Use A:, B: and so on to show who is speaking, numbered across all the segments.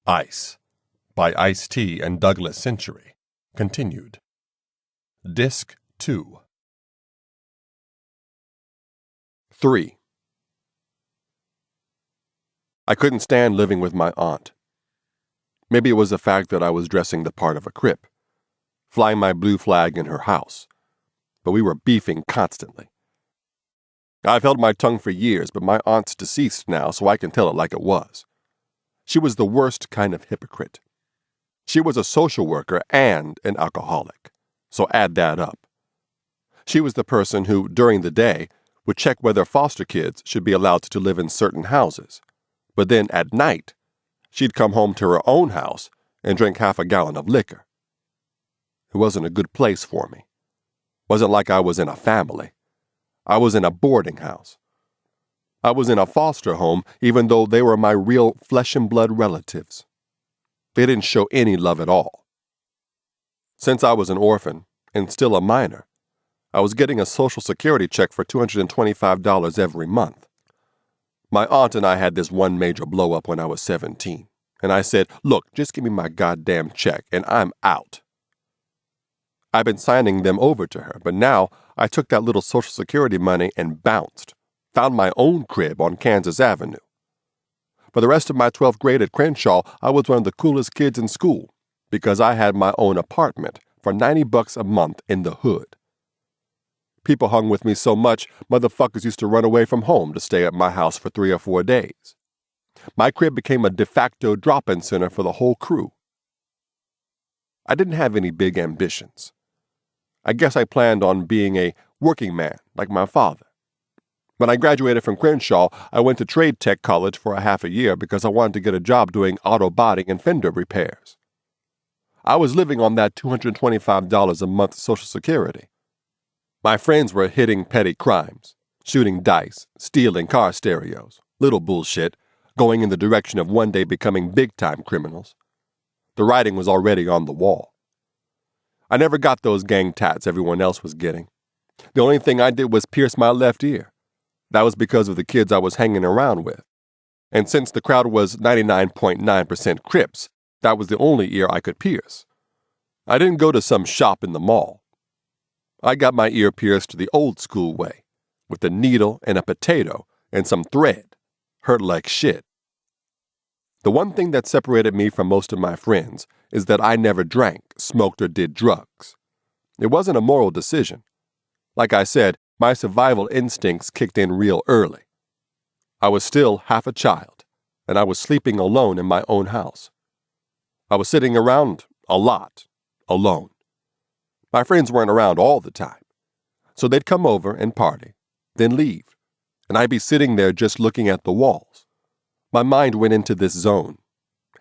A: Ice by Ice-T and Douglas Century. Continued. Disc 2. 3. I couldn't stand living with my aunt. Maybe it was the fact that I was dressing the part of a Crip, flying my blue flag in her house, but we were beefing constantly. I've held my tongue for years, but my aunt's deceased now, so I can tell it like it was. She was the worst kind of hypocrite. She was a social worker and an alcoholic, so add that up. She was the person who, during the day, would check whether foster kids should be allowed to live in certain houses, but then at night, she'd come home to her own house and drink half a gallon of liquor. It wasn't a good place for me. Wasn't like I was in a family. I was in a boarding house. I was in a foster home, even though they were my real flesh and blood relatives. They didn't show any love at all. Since I was an orphan, and still a minor, I was getting a Social Security check for $225 every month. My aunt and I had this one major blow-up when I was 17, and I said, "Look, just give me my goddamn check, and I'm out." I've been signing them over to her, but now I took that little Social Security money and bounced. Found my own crib on Kansas Avenue. For the rest of my 12th grade at Crenshaw, I was one of the coolest kids in school because I had my own apartment for $90 a month in the hood. People hung with me so much, motherfuckers used to run away from home to stay at my house for 3 or 4 days. My crib became a de facto drop-in center for the whole crew. I didn't have any big ambitions. I guess I planned on being a working man like my father. When I graduated from Crenshaw, I went to trade tech college for a half a year because I wanted to get a job doing auto body and fender repairs. I was living on that $225 a month Social Security. My friends were hitting petty crimes, shooting dice, stealing car stereos, little bullshit, going in the direction of one day becoming big-time criminals. The writing was already on the wall. I never got those gang tats everyone else was getting. The only thing I did was pierce my left ear. That was because of the kids I was hanging around with. And since the crowd was 99.9% Crips, that was the only ear I could pierce. I didn't go to some shop in the mall. I got my ear pierced the old school way, with a needle and a potato and some thread. Hurt like shit. The one thing that separated me from most of my friends is that I never drank, smoked, or did drugs. It wasn't a moral decision. Like I said, my survival instincts kicked in real early. I was still half a child, and I was sleeping alone in my own house. I was sitting around a lot, alone. My friends weren't around all the time, so they'd come over and party, then leave, and I'd be sitting there just looking at the walls. My mind went into this zone.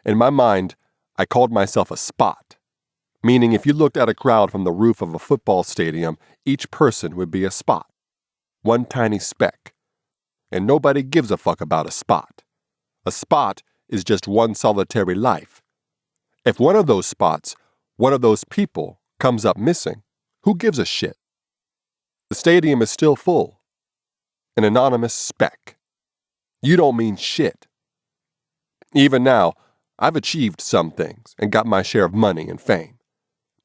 A: In my mind, I called myself a spot, meaning if you looked at a crowd from the roof of a football stadium, each person would be a spot, one tiny speck. And nobody gives a fuck about a spot. A spot is just one solitary life. If one of those spots, one of those people, comes up missing, who gives a shit? The stadium is still full. An anonymous speck. You don't mean shit. Even now, I've achieved some things and got my share of money and fame.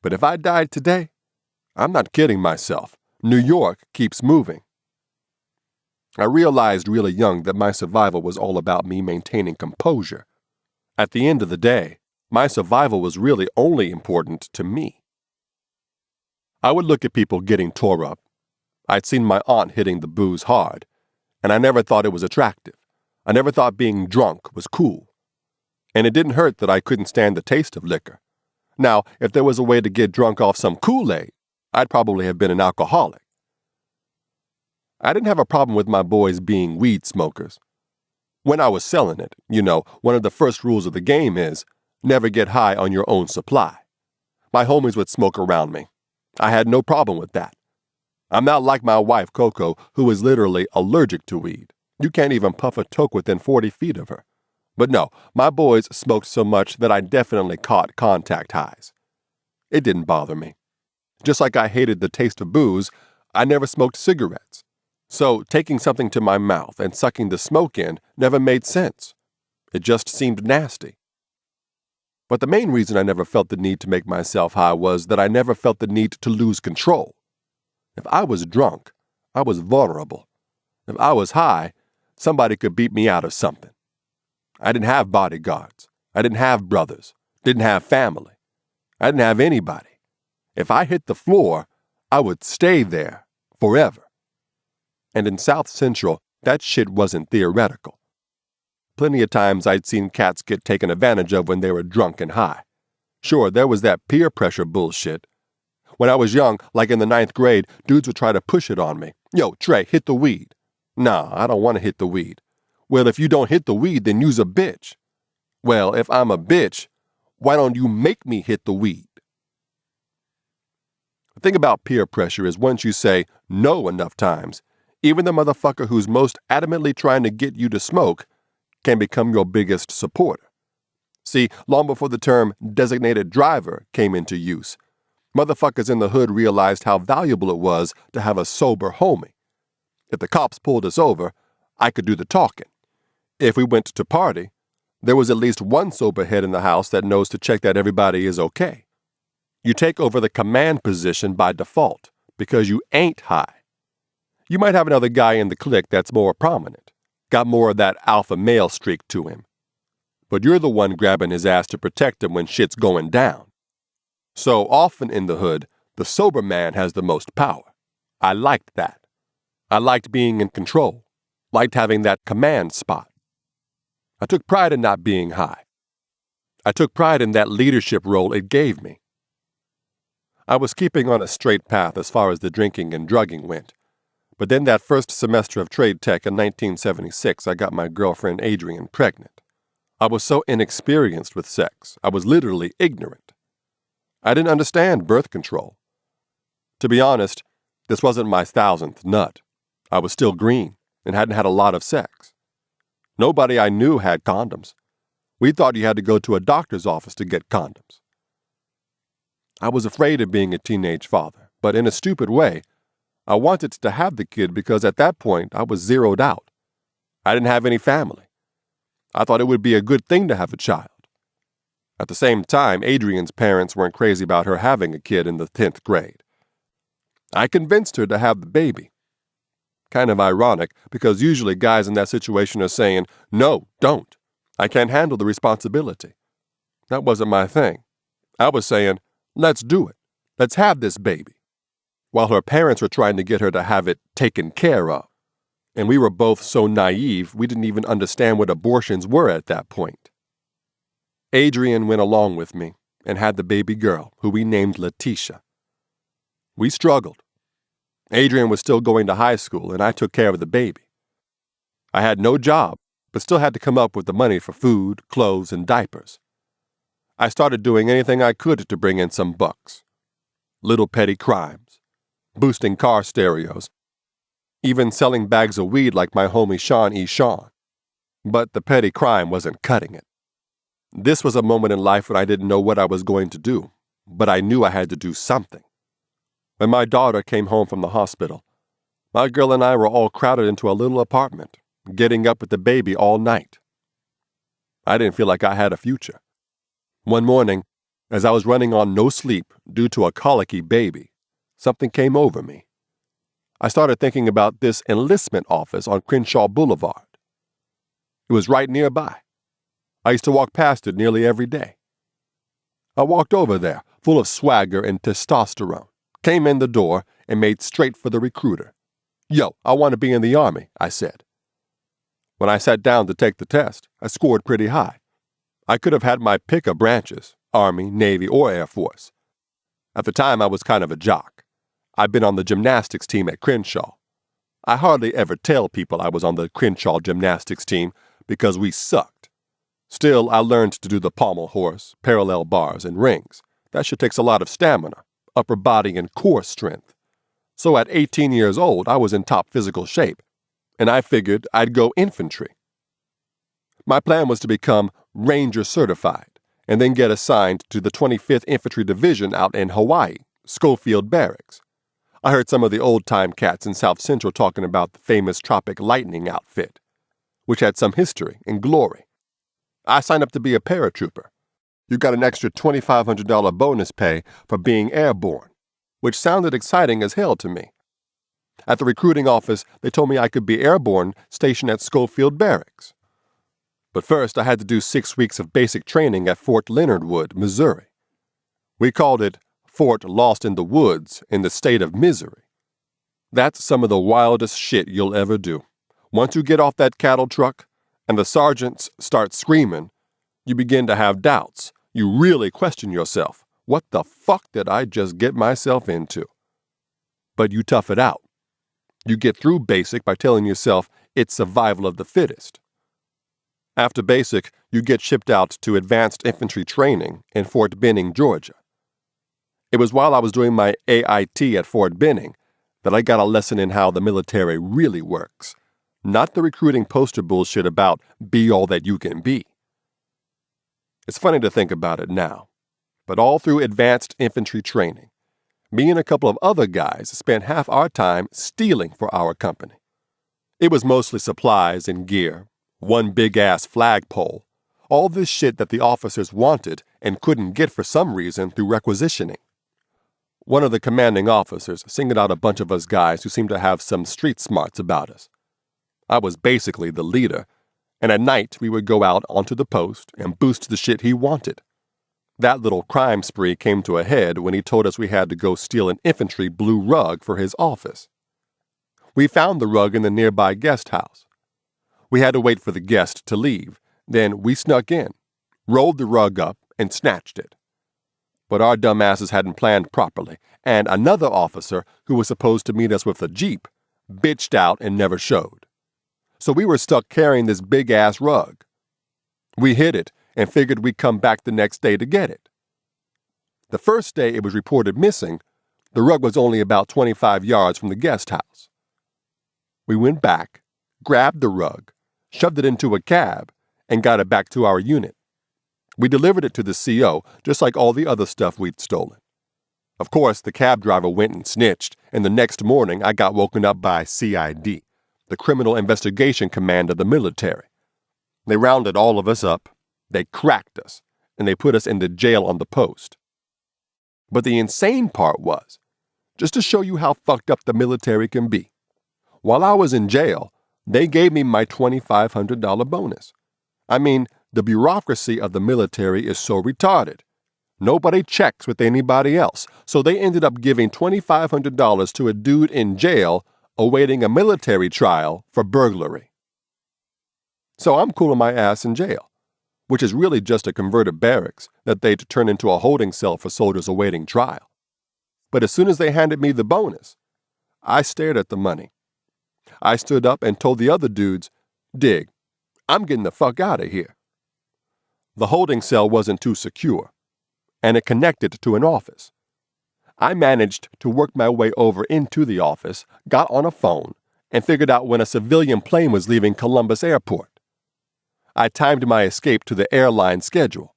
A: But if I died today, I'm not kidding myself. New York keeps moving. I realized really young that my survival was all about me maintaining composure. At the end of the day, my survival was really only important to me. I would look at people getting tore up. I'd seen my aunt hitting the booze hard, and I never thought it was attractive. I never thought being drunk was cool. And it didn't hurt that I couldn't stand the taste of liquor. Now, if there was a way to get drunk off some Kool-Aid, I'd probably have been an alcoholic. I didn't have a problem with my boys being weed smokers. When I was selling it, one of the first rules of the game is never get high on your own supply. My homies would smoke around me. I had no problem with that. I'm not like my wife, Coco, who is literally allergic to weed. You can't even puff a toke within 40 feet of her. But no, my boys smoked so much that I definitely caught contact highs. It didn't bother me. Just like I hated the taste of booze, I never smoked cigarettes. So taking something to my mouth and sucking the smoke in never made sense. It just seemed nasty. But the main reason I never felt the need to make myself high was that I never felt the need to lose control. If I was drunk, I was vulnerable. If I was high, somebody could beat me out of something. I didn't have bodyguards. I didn't have brothers. Didn't have family. I didn't have anybody. If I hit the floor, I would stay there forever. And in South Central, that shit wasn't theoretical. Plenty of times I'd seen cats get taken advantage of when they were drunk and high. Sure, there was that peer pressure bullshit. When I was young, like in the 9th grade, dudes would try to push it on me. Yo, Trey, hit the weed. Nah, I don't want to hit the weed. Well, if you don't hit the weed, then you's a bitch. Well, if I'm a bitch, why don't you make me hit the weed? The thing about peer pressure is once you say no enough times, even the motherfucker who's most adamantly trying to get you to smoke can become your biggest supporter. See, long before the term designated driver came into use, motherfuckers in the hood realized how valuable it was to have a sober homie. If the cops pulled us over, I could do the talking. If we went to party, there was at least one sober head in the house that knows to check that everybody is okay. You take over the command position by default because you ain't high. You might have another guy in the clique that's more prominent, got more of that alpha male streak to him. But you're the one grabbing his ass to protect him when shit's going down. So often in the hood, the sober man has the most power. I liked that. I liked being in control, liked having that command spot. I took pride in not being high. I took pride in that leadership role it gave me. I was keeping on a straight path as far as the drinking and drugging went. But then that first semester of trade tech in 1976, I got my girlfriend Adrian pregnant. I was so inexperienced with sex, I was literally ignorant. I didn't understand birth control. To be honest, this wasn't my 1000th nut. I was still green and hadn't had a lot of sex. Nobody I knew had condoms. We thought you had to go to a doctor's office to get condoms. I was afraid of being a teenage father, but in a stupid way, I wanted to have the kid because at that point I was zeroed out. I didn't have any family. I thought it would be a good thing to have a child. At the same time, Adrian's parents weren't crazy about her having a kid in the 10th grade. I convinced her to have the baby. Kind of ironic, because usually guys in that situation are saying, no, don't. I can't handle the responsibility. That wasn't my thing. I was saying, let's do it. Let's have this baby. While her parents were trying to get her to have it taken care of. And we were both so naive, we didn't even understand what abortions were at that point. Adrian went along with me and had the baby girl, who we named Letitia. We struggled. Adrian was still going to high school, and I took care of the baby. I had no job, but still had to come up with the money for food, clothes, and diapers. I started doing anything I could to bring in some bucks. Little petty crimes, boosting car stereos, even selling bags of weed like my homie Sean E. Sean. But the petty crime wasn't cutting it. This was a moment in life when I didn't know what I was going to do, but I knew I had to do something. When my daughter came home from the hospital, my girl and I were all crowded into a little apartment, getting up with the baby all night. I didn't feel like I had a future. One morning, as I was running on no sleep due to a colicky baby, something came over me. I started thinking about this enlistment office on Crenshaw Boulevard. It was right nearby. I used to walk past it nearly every day. I walked over there, full of swagger and testosterone, came in the door, and made straight for the recruiter. Yo, I want to be in the Army, I said. When I sat down to take the test, I scored pretty high. I could have had my pick of branches, Army, Navy, or Air Force. At the time, I was kind of a jock. I'd been on the gymnastics team at Crenshaw. I hardly ever tell people I was on the Crenshaw gymnastics team because we sucked. Still, I learned to do the pommel horse, parallel bars, and rings. That shit takes a lot of stamina, upper body, and core strength. So at 18 years old, I was in top physical shape, and I figured I'd go infantry. My plan was to become Ranger certified and then get assigned to the 25th Infantry Division out in Hawaii, Schofield Barracks. I heard some of the old-time cats in South Central talking about the famous Tropic Lightning outfit, which had some history and glory. I signed up to be a paratrooper. You got an extra $2,500 bonus pay for being airborne, which sounded exciting as hell to me. At the recruiting office, they told me I could be airborne stationed at Schofield Barracks. But first, I had to do 6 weeks of basic training at Fort Leonard Wood, Missouri. We called it Fort Lost in the Woods in the state of misery. That's some of the wildest shit you'll ever do. Once you get off that cattle truck and the sergeants start screaming, you begin to have doubts. You really question yourself. What the fuck did I just get myself into? But you tough it out. You get through basic by telling yourself it's survival of the fittest. After basic, you get shipped out to advanced infantry training in Fort Benning, Georgia. It was while I was doing my AIT at Fort Benning that I got a lesson in how the military really works, not the recruiting poster bullshit about be all that you can be. It's funny to think about it now, but all through advanced infantry training, me and a couple of other guys spent half our time stealing for our company. It was mostly supplies and gear, one big-ass flagpole, all this shit that the officers wanted and couldn't get for some reason through requisitioning. One of the commanding officers singled out a bunch of us guys who seemed to have some street smarts about us. I was basically the leader, and at night we would go out onto the post and boost the shit he wanted. That little crime spree came to a head when he told us we had to go steal an infantry blue rug for his office. We found the rug in the nearby guest house. We had to wait for the guest to leave. Then we snuck in, rolled the rug up, and snatched it. But our dumbasses hadn't planned properly, and another officer, who was supposed to meet us with a jeep, bitched out and never showed. So we were stuck carrying this big-ass rug. We hid it and figured we'd come back the next day to get it. The first day it was reported missing, the rug was only about 25 yards from the guest house. We went back, grabbed the rug, shoved it into a cab, and got it back to our unit. We delivered it to the CO, just like all the other stuff we'd stolen. Of course, the cab driver went and snitched, and the next morning I got woken up by CID, the Criminal Investigation Command of the military. They rounded all of us up, they cracked us, and they put us in the jail on the post. But the insane part was, just to show you how fucked up the military can be, while I was in jail, they gave me my $2,500 bonus. I mean, the bureaucracy of the military is so retarded. Nobody checks with anybody else, so they ended up giving $2,500 to a dude in jail awaiting a military trial for burglary. So I'm cooling my ass in jail, which is really just a converted barracks that they'd turn into a holding cell for soldiers awaiting trial. But as soon as they handed me the bonus, I stared at the money. I stood up and told the other dudes, "Dig, I'm getting the fuck out of here." The holding cell wasn't too secure, and it connected to an office. I managed to work my way over into the office, got on a phone, and figured out when a civilian plane was leaving Columbus Airport. I timed my escape to the airline schedule.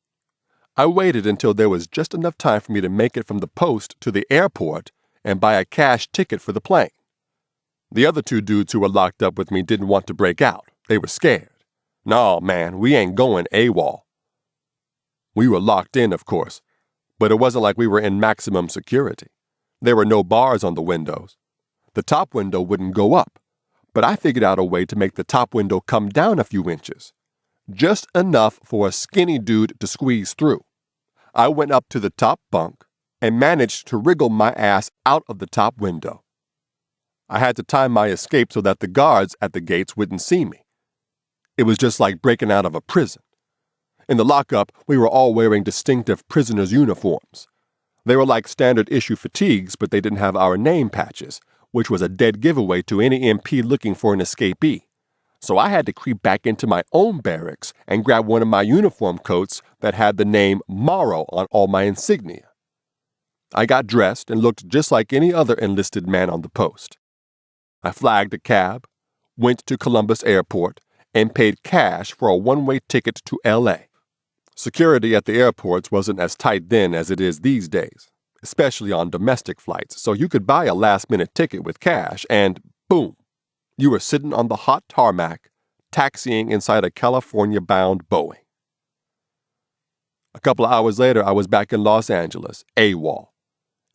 A: I waited until there was just enough time for me to make it from the post to the airport and buy a cash ticket for the plane. The other two dudes who were locked up with me didn't want to break out. They were scared. "No, man, we ain't going AWOL." We were locked in, of course, but it wasn't like we were in maximum security. There were no bars on the windows. The top window wouldn't go up, but I figured out a way to make the top window come down a few inches, just enough for a skinny dude to squeeze through. I went up to the top bunk and managed to wriggle my ass out of the top window. I had to time my escape so that the guards at the gates wouldn't see me. It was just like breaking out of a prison. In the lockup, we were all wearing distinctive prisoners' uniforms. They were like standard issue fatigues, but they didn't have our name patches, which was a dead giveaway to any MP looking for an escapee. So I had to creep back into my own barracks and grab one of my uniform coats that had the name Morrow on all my insignia. I got dressed and looked just like any other enlisted man on the post. I flagged a cab, went to Columbus Airport, and paid cash for a one-way ticket to L.A. Security at the airports wasn't as tight then as it is these days, especially on domestic flights, so you could buy a last-minute ticket with cash and, boom, you were sitting on the hot tarmac, taxiing inside a California-bound Boeing. A couple of hours later, I was back in Los Angeles, AWOL,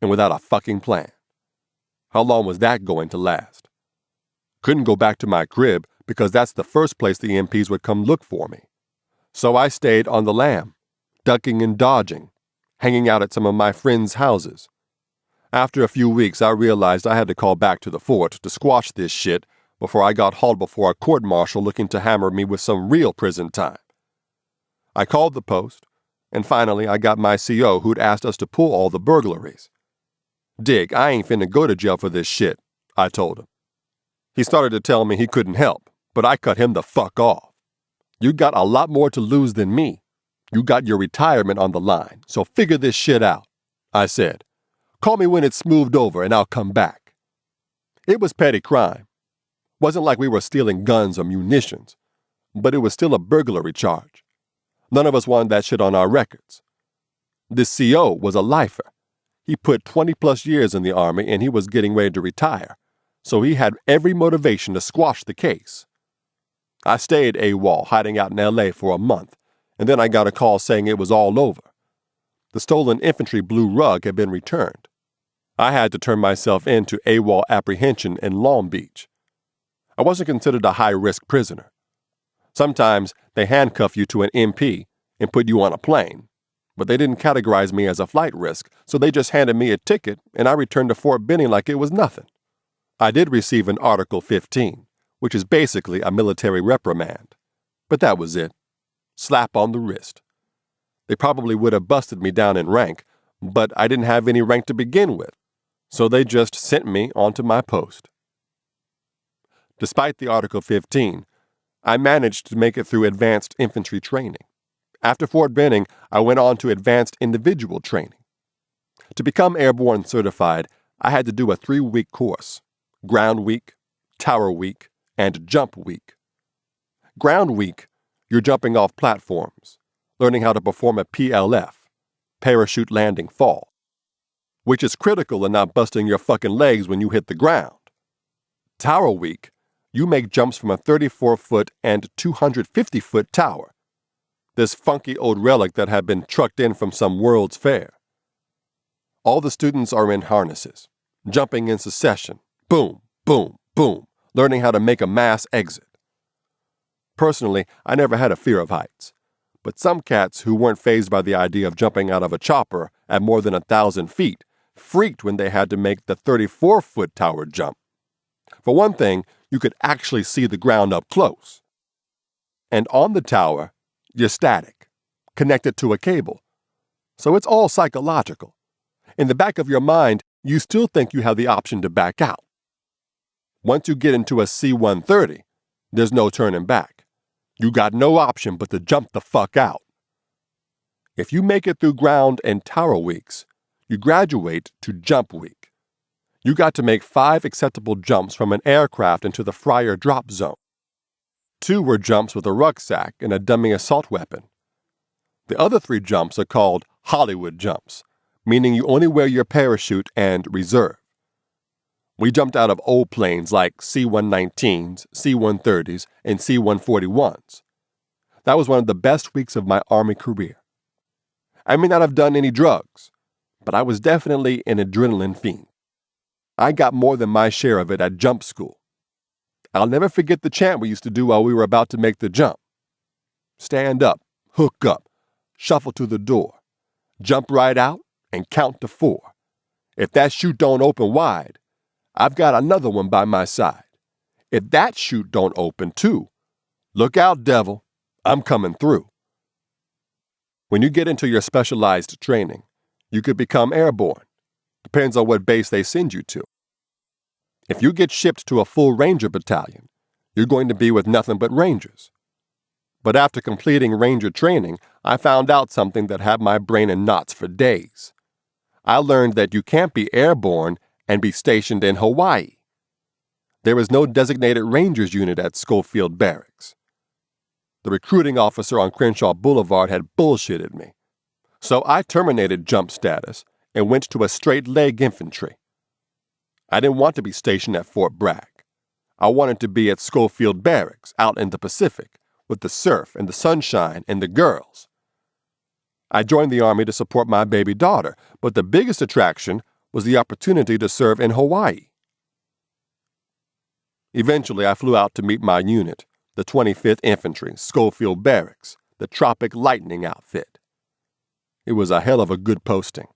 A: and without a fucking plan. How long was that going to last? Couldn't go back to my crib because that's the first place the MPs would come look for me. So I stayed on the lam, ducking and dodging, hanging out at some of my friends' houses. After a few weeks, I realized I had to call back to the fort to squash this shit before I got hauled before a court-martial looking to hammer me with some real prison time. I called the post, and finally I got my CO who'd asked us to pull all the burglaries. Dig, I ain't finna go to jail for this shit, I told him. He started to tell me he couldn't help, but I cut him the fuck off. You got a lot more to lose than me. You got your retirement on the line, so figure this shit out, I said. Call me when it's smoothed over and I'll come back. It was petty crime. Wasn't like we were stealing guns or munitions, but it was still a burglary charge. None of us wanted that shit on our records. This CO was a lifer. He put 20-plus years in the Army and he was getting ready to retire, so he had every motivation to squash the case. I stayed AWOL, hiding out in LA for a month, and then I got a call saying it was all over. The stolen infantry blue rug had been returned. I had to turn myself in to AWOL apprehension in Long Beach. I wasn't considered a high-risk prisoner. Sometimes they handcuff you to an MP and put you on a plane, but they didn't categorize me as a flight risk, so they just handed me a ticket and I returned to Fort Benning like it was nothing. I did receive an Article 15, which is basically a military reprimand, but that was it. Slap on the wrist. They probably would have busted me down in rank, but I didn't have any rank to begin with, so they just sent me onto my post. Despite the Article 15, I managed to make it through advanced infantry training. After Fort Benning, I went on to advanced individual training. To become airborne certified, I had to do a 3-week course: Ground Week, Tower Week, and Jump Week. Ground Week, you're jumping off platforms, learning how to perform a PLF, parachute landing fall, which is critical in not busting your fucking legs when you hit the ground. Tower Week, you make jumps from a 34-foot and 250-foot tower, this funky old relic that had been trucked in from some World's Fair. All the students are in harnesses, jumping in succession, boom, boom, boom, learning how to make a mass exit. Personally, I never had a fear of heights, but some cats who weren't fazed by the idea of jumping out of a chopper at more than 1,000 feet freaked when they had to make the 34-foot tower jump. For one thing, you could actually see the ground up close. And on the tower, you're static, connected to a cable. So it's all psychological. In the back of your mind, you still think you have the option to back out. Once you get into a C-130, there's no turning back. You got no option but to jump the fuck out. If you make it through ground and tower weeks, you graduate to jump week. You got to make 5 acceptable jumps from an aircraft into the Fryer drop zone. 2 were jumps with a rucksack and a dummy assault weapon. The other 3 jumps are called Hollywood jumps, meaning you only wear your parachute and reserve. We jumped out of old planes like C-119s, C-130s, and C-141s. That was one of the best weeks of my Army career. I may not have done any drugs, but I was definitely an adrenaline fiend. I got more than my share of it at jump school. I'll never forget the chant we used to do while we were about to make the jump. Stand up, hook up, shuffle to the door, jump right out, and count to 4. If that chute don't open wide, I've got another one by my side. If that chute don't open too, look out, devil, I'm coming through. When you get into your specialized training, you could become airborne. Depends on what base they send you to. If you get shipped to a full Ranger battalion, you're going to be with nothing but Rangers. But after completing Ranger training, I found out something that had my brain in knots for days. I learned that you can't be airborne and be stationed in Hawaii. There is no designated Rangers unit at Schofield Barracks. The recruiting officer on Crenshaw Boulevard had bullshitted me. So I terminated jump status and went to a straight-leg infantry. I didn't want to be stationed at Fort Bragg. I wanted to be at Schofield Barracks, out in the Pacific, with the surf and the sunshine and the girls. I joined the Army to support my baby daughter, but the biggest attraction was the opportunity to serve in Hawaii. Eventually, I flew out to meet my unit, the 25th Infantry, Schofield Barracks, the Tropic Lightning outfit. It was a hell of a good posting.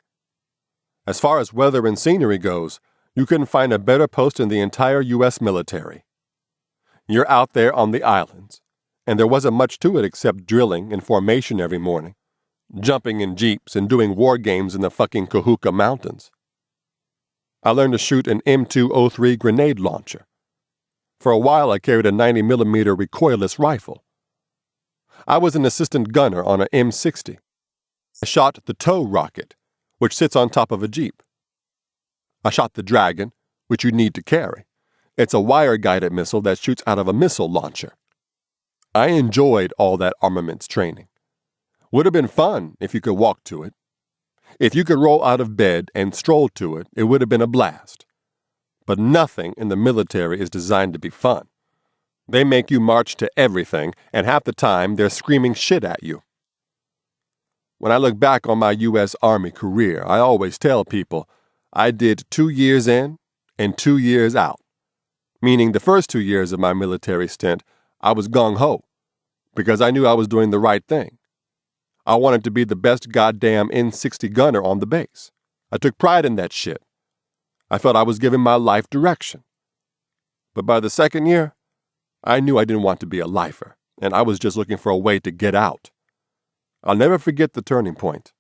A: As far as weather and scenery goes, you couldn't find a better post in the entire U.S. military. You're out there on the islands, and there wasn't much to it except drilling and formation every morning, jumping in jeeps and doing war games in the fucking Kahuka Mountains. I learned to shoot an M203 grenade launcher. For a while, I carried a 90mm recoilless rifle. I was an assistant gunner on an M60. I shot the tow rocket, which sits on top of a jeep. I shot the Dragon, which you need to carry. It's a wire-guided missile that shoots out of a missile launcher. I enjoyed all that armaments training. Would have been fun if you could walk to it. If you could roll out of bed and stroll to it, it would have been a blast. But nothing in the military is designed to be fun. They make you march to everything, and half the time they're screaming shit at you. When I look back on my U.S. Army career, I always tell people I did 2 years in and 2 years out. Meaning the first 2 years of my military stint, I was gung-ho, because I knew I was doing the right thing. I wanted to be the best goddamn N60 gunner on the base. I took pride in that shit. I felt I was giving my life direction. But by the second year, I knew I didn't want to be a lifer, and I was just looking for a way to get out. I'll never forget the turning point.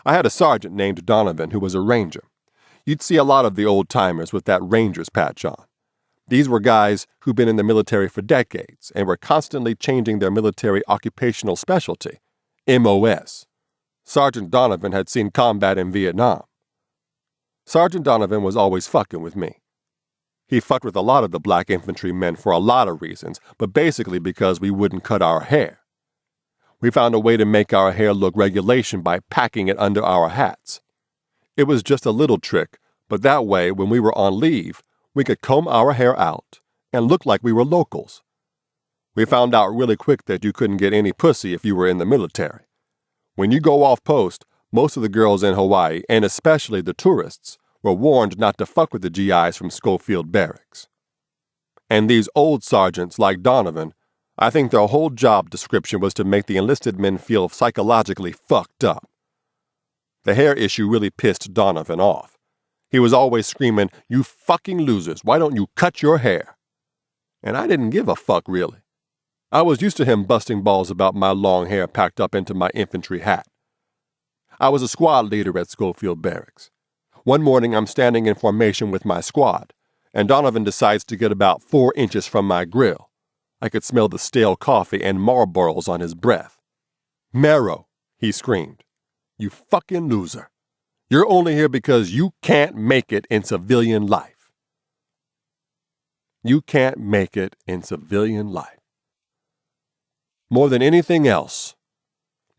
A: I had a sergeant named Donovan who was a ranger. You'd see a lot of the old-timers with that ranger's patch on. These were guys who'd been in the military for decades and were constantly changing their military occupational specialty, MOS. Sergeant Donovan had seen combat in Vietnam. Sergeant Donovan was always fucking with me. He fucked with a lot of the black infantry men for a lot of reasons, but basically because we wouldn't cut our hair. We found a way to make our hair look regulation by packing it under our hats. It was just a little trick, but that way, when we were on leave, we could comb our hair out and look like we were locals. We found out really quick that you couldn't get any pussy if you were in the military. When you go off post, most of the girls in Hawaii, and especially the tourists, were warned not to fuck with the GIs from Schofield Barracks. And these old sergeants like Donovan, I think their whole job description was to make the enlisted men feel psychologically fucked up. The hair issue really pissed Donovan off. He was always screaming, "You fucking losers, why don't you cut your hair?" And I didn't give a fuck, really. I was used to him busting balls about my long hair packed up into my infantry hat. I was a squad leader at Schofield Barracks. One morning I'm standing in formation with my squad, and Donovan decides to get about 4 inches from my grill. I could smell the stale coffee and Marlboros on his breath. "Marrow," he screamed. "You fucking loser. You're only here because you can't make it in civilian life." You can't make it in civilian life. More than anything else,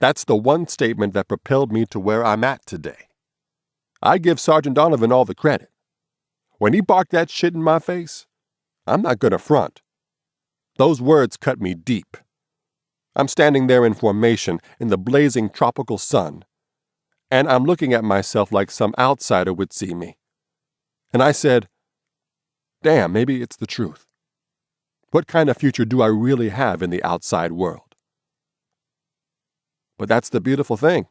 A: that's the one statement that propelled me to where I'm at today. I give Sergeant Donovan all the credit. When he barked that shit in my face, I'm not gonna front. Those words cut me deep. I'm standing there in formation in the blazing tropical sun, and I'm looking at myself like some outsider would see me. And I said, damn, maybe it's the truth. What kind of future do I really have in the outside world? But that's the beautiful thing.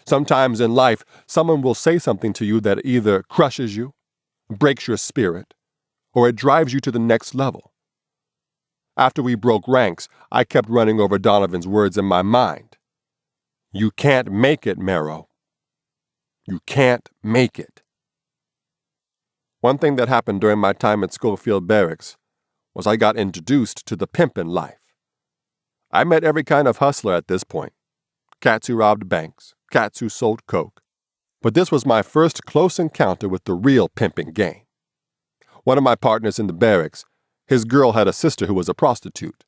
A: Sometimes in life, someone will say something to you that either crushes you, breaks your spirit, or it drives you to the next level. After we broke ranks, I kept running over Donovan's words in my mind. You can't make it, Marrow. You can't make it. One thing that happened during my time at Schofield Barracks was I got introduced to the pimpin' life. I met every kind of hustler at this point. Cats who robbed banks, cats who sold coke. But this was my first close encounter with the real pimping game. One of my partners in the barracks, his girl had a sister who was a prostitute.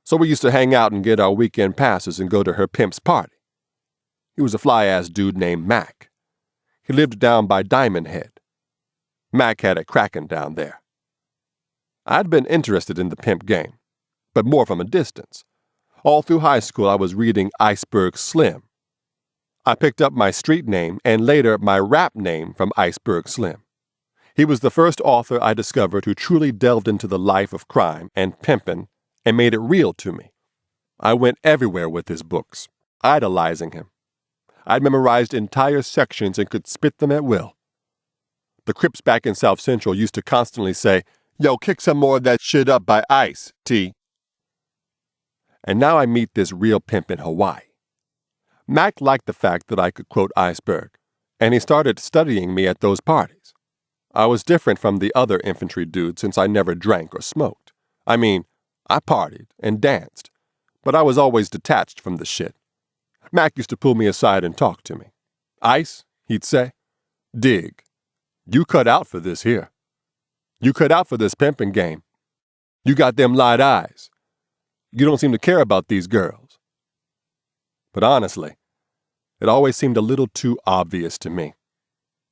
A: So we used to hang out and get our weekend passes and go to her pimp's party. He was a fly-ass dude named Mac. He lived down by Diamond Head. Mac had it crackin' down there. I'd been interested in the pimp game, but more from a distance. All through high school I was reading Iceberg Slim, I picked up my street name and later my rap name from Iceberg Slim. He was the first author I discovered who truly delved into the life of crime and pimpin' and made it real to me. I went everywhere with his books, idolizing him. I'd memorized entire sections and could spit them at will. The Crips back in South Central used to constantly say, "Yo, kick some more of that shit up by Ice, T." And now I meet this real pimp in Hawaii. Mac liked the fact that I could quote Iceberg, and he started studying me at those parties. I was different from the other infantry dudes since I never drank or smoked. I mean, I partied and danced, but I was always detached from the shit. Mac used to pull me aside and talk to me. "Ice," he'd say, "dig. You cut out for this here. You cut out for this pimping game. You got them light eyes. You don't seem to care about these girls." But honestly, it always seemed a little too obvious to me.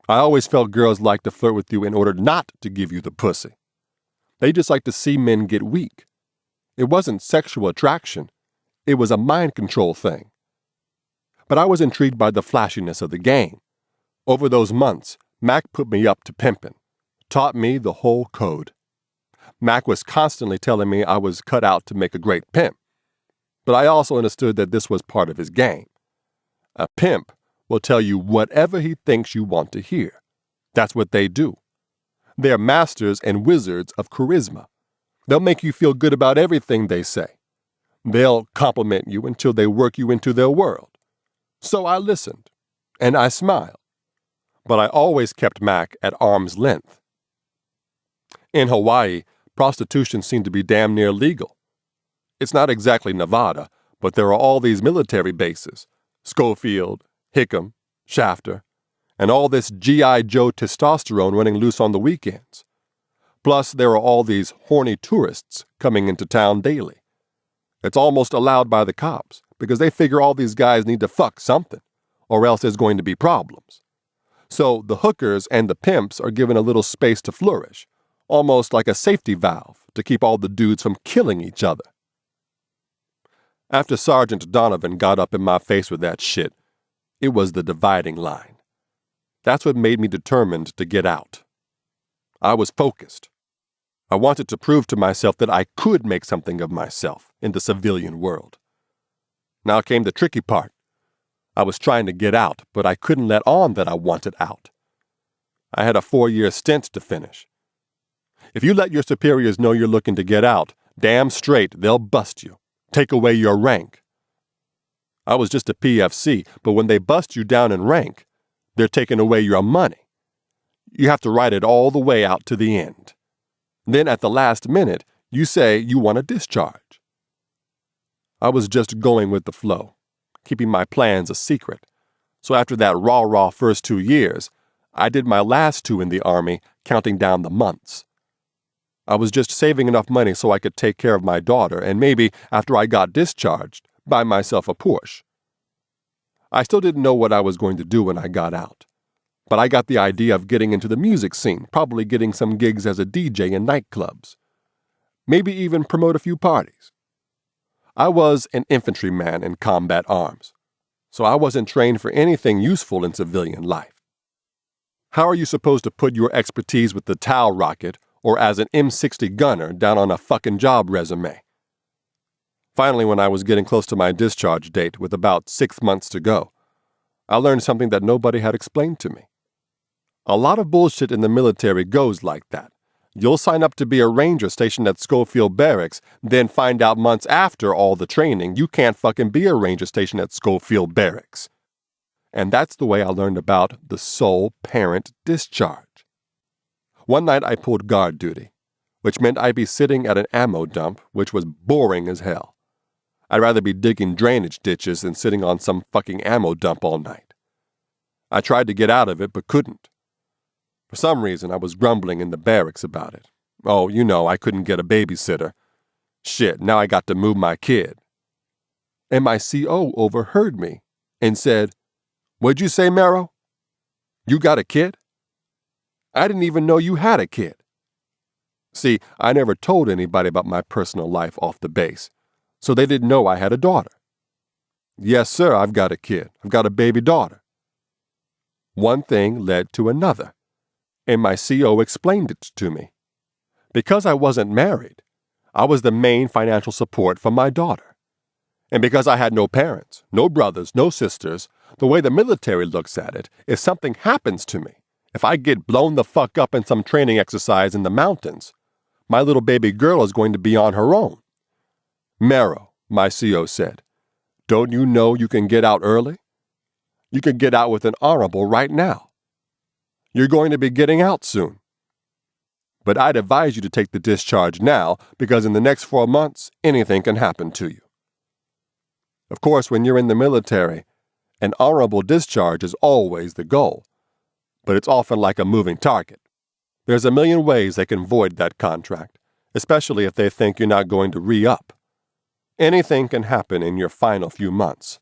A: I always felt girls liked to flirt with you in order not to give you the pussy. They just like to see men get weak. It wasn't sexual attraction. It was a mind control thing. But I was intrigued by the flashiness of the game. Over those months, Mac put me up to pimpin', taught me the whole code. Mac was constantly telling me I was cut out to make a great pimp. But I also understood that this was part of his game. A pimp will tell you whatever he thinks you want to hear. That's what they do. They're masters and wizards of charisma. They'll make you feel good about everything they say. They'll compliment you until they work you into their world. So I listened, and I smiled. But I always kept Mac at arm's length. In Hawaii, prostitution seemed to be damn near legal. It's not exactly Nevada, but there are all these military bases, Schofield, Hickam, Shafter, and all this G.I. Joe testosterone running loose on the weekends. Plus, there are all these horny tourists coming into town daily. It's almost allowed by the cops because they figure all these guys need to fuck something, or else there's going to be problems. So the hookers and the pimps are given a little space to flourish, almost like a safety valve to keep all the dudes from killing each other. After Sergeant Donovan got up in my face with that shit, it was the dividing line. That's what made me determined to get out. I was focused. I wanted to prove to myself that I could make something of myself in the civilian world. Now came the tricky part. I was trying to get out, but I couldn't let on that I wanted out. I had a 4-year stint to finish. If you let your superiors know you're looking to get out, damn straight they'll bust you, take away your rank. I was just a PFC, but when they bust you down in rank, they're taking away your money. You have to ride it all the way out to the end. Then at the last minute, you say you want a discharge. I was just going with the flow, keeping my plans a secret. So after that rah-rah first 2 years, I did my last 2 in the Army, counting down the months. I was just saving enough money so I could take care of my daughter and maybe, after I got discharged, buy myself a Porsche. I still didn't know what I was going to do when I got out. But I got the idea of getting into the music scene, probably getting some gigs as a DJ in nightclubs. Maybe even promote a few parties. I was an infantryman in combat arms, so I wasn't trained for anything useful in civilian life. How are you supposed to put your expertise with the Tau rocket or as an M60 gunner down on a fucking job resume? Finally, when I was getting close to my discharge date with about 6 months to go, I learned something that nobody had explained to me. A lot of bullshit in the military goes like that. You'll sign up to be a ranger stationed at Schofield Barracks, then find out months after all the training you can't fucking be a ranger stationed at Schofield Barracks. And that's the way I learned about the sole parent discharge. One night I pulled guard duty, which meant I'd be sitting at an ammo dump, which was boring as hell. I'd rather be digging drainage ditches than sitting on some fucking ammo dump all night. I tried to get out of it, but couldn't. For some reason, I was grumbling in the barracks about it. Oh, you know, I couldn't get a babysitter. Shit, now I got to move my kid. And my CO overheard me and said, "What'd you say, Mero? You got a kid? I didn't even know you had a kid." See, I never told anybody about my personal life off the base, so they didn't know I had a daughter. Yes, sir, I've got a kid. I've got a baby daughter. One thing led to another, and my CO explained it to me. Because I wasn't married, I was the main financial support for my daughter. And because I had no parents, no brothers, no sisters, the way the military looks at it, if something happens to me, if I get blown the fuck up in some training exercise in the mountains, my little baby girl is going to be on her own. Mero, my CO said, don't you know you can get out early? You can get out with an honorable right now. You're going to be getting out soon. But I'd advise you to take the discharge now because in the next 4 months, anything can happen to you. Of course, when you're in the military, an honorable discharge is always the goal, but it's often like a moving target. There's a million ways they can void that contract, especially if they think you're not going to re-up. Anything can happen in your final few months.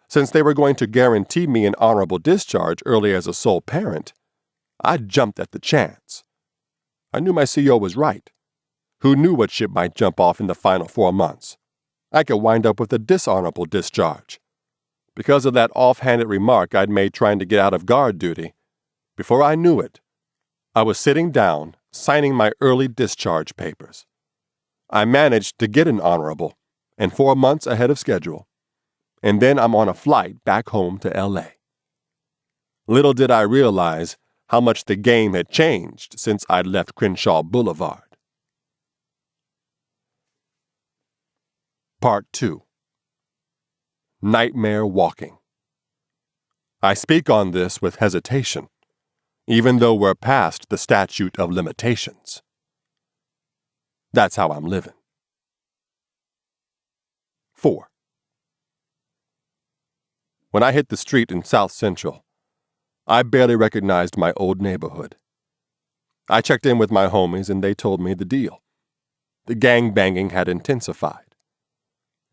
A: Since they were going to guarantee me an honorable discharge early as a sole parent, I jumped at the chance. I knew my CO was right. Who knew what shit might jump off in the final 4 months? I could wind up with a dishonorable discharge. Because of that offhanded remark I'd made trying to get out of guard duty, before I knew it, I was sitting down, signing my early discharge papers. I managed to get an honorable, and 4 months ahead of schedule. And then I'm on a flight back home to L.A. Little did I realize how much the game had changed since I'd left Crenshaw Boulevard. Part 2. Nightmare Walking. I speak on this with hesitation, even though we're past the statute of limitations. That's how I'm living. 4. When I hit the street in South Central, I barely recognized my old neighborhood. I checked in with my homies and they told me the deal. The gangbanging had intensified.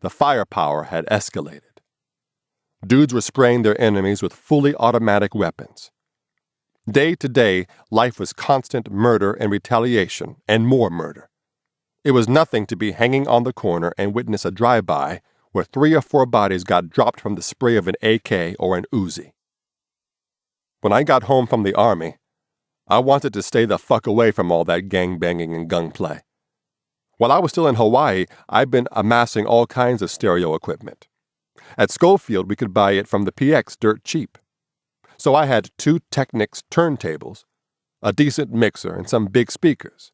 A: The firepower had escalated. Dudes were spraying their enemies with fully automatic weapons. Day to day, life was constant murder and retaliation and more murder. It was nothing to be hanging on the corner and witness a drive-by where 3 or 4 bodies got dropped from the spray of an AK or an Uzi. When I got home from the Army, I wanted to stay the fuck away from all that gangbanging and gunplay. While I was still in Hawaii, I'd been amassing all kinds of stereo equipment. At Schofield, we could buy it from the PX dirt cheap. So I had 2 Technics turntables, a decent mixer, and some big speakers.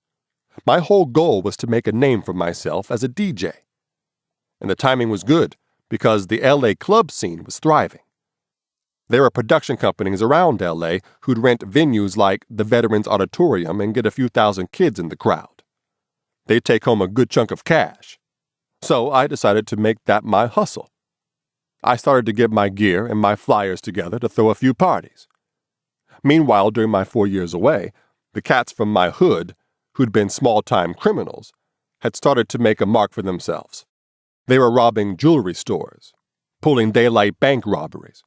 A: My whole goal was to make a name for myself as a DJ. And the timing was good because the LA club scene was thriving. There were production companies around LA who'd rent venues like the Veterans Auditorium and get a few thousand kids in the crowd. They'd take home a good chunk of cash. So I decided to make that my hustle. I started to get my gear and my flyers together to throw a few parties. Meanwhile, during my 4 years away, the cats from my hood, who'd been small-time criminals, had started to make a mark for themselves. They were robbing jewelry stores, pulling daylight bank robberies.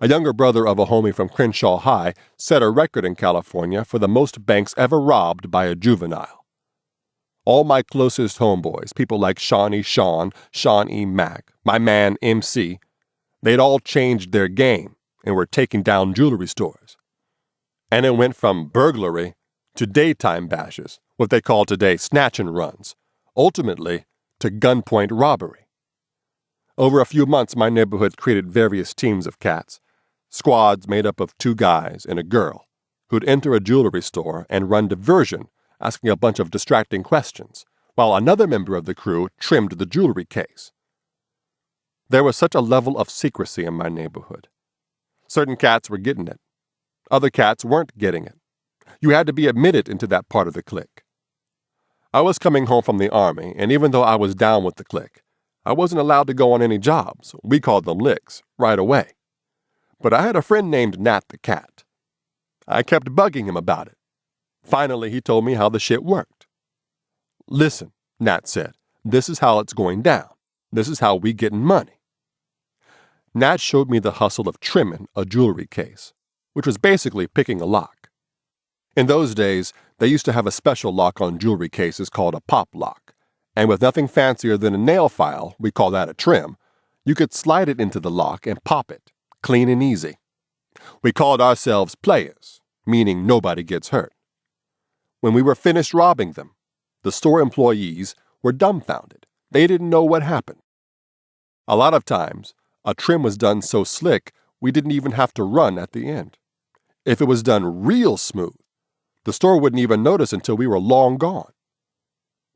A: A younger brother of a homie from Crenshaw High set a record in California for the most banks ever robbed by a juvenile. All my closest homeboys, people like Sean E. Mack, my man MC, they'd all changed their game and were taking down jewelry stores. And it went from burglary to daytime bashes, what they call today snatch and runs, ultimately to gunpoint robbery. Over a few months, my neighborhood created various teams of cats, squads made up of 2 guys and a girl, who'd enter a jewelry store and run diversion, asking a bunch of distracting questions, while another member of the crew trimmed the jewelry case. There was such a level of secrecy in my neighborhood. Certain cats were getting it. Other cats weren't getting it. You had to be admitted into that part of the clique. I was coming home from the Army, and even though I was down with the clique, I wasn't allowed to go on any jobs, we called them licks, right away. But I had a friend named Nat the Cat. I kept bugging him about it. Finally, he told me how the shit worked. Listen, Nat said, this is how it's going down. This is how we getting money. Nat showed me the hustle of trimming a jewelry case, which was basically picking a lock. In those days, they used to have a special lock on jewelry cases called a pop lock, and with nothing fancier than a nail file, we call that a trim, You could slide it into the lock and pop it, clean and easy. We called ourselves players, meaning nobody gets hurt. When we were finished robbing them, the store employees were dumbfounded. They didn't know what happened. A lot of times, a trim was done so slick we didn't even have to run at the end. If it was done real smooth, the store wouldn't even notice until we were long gone.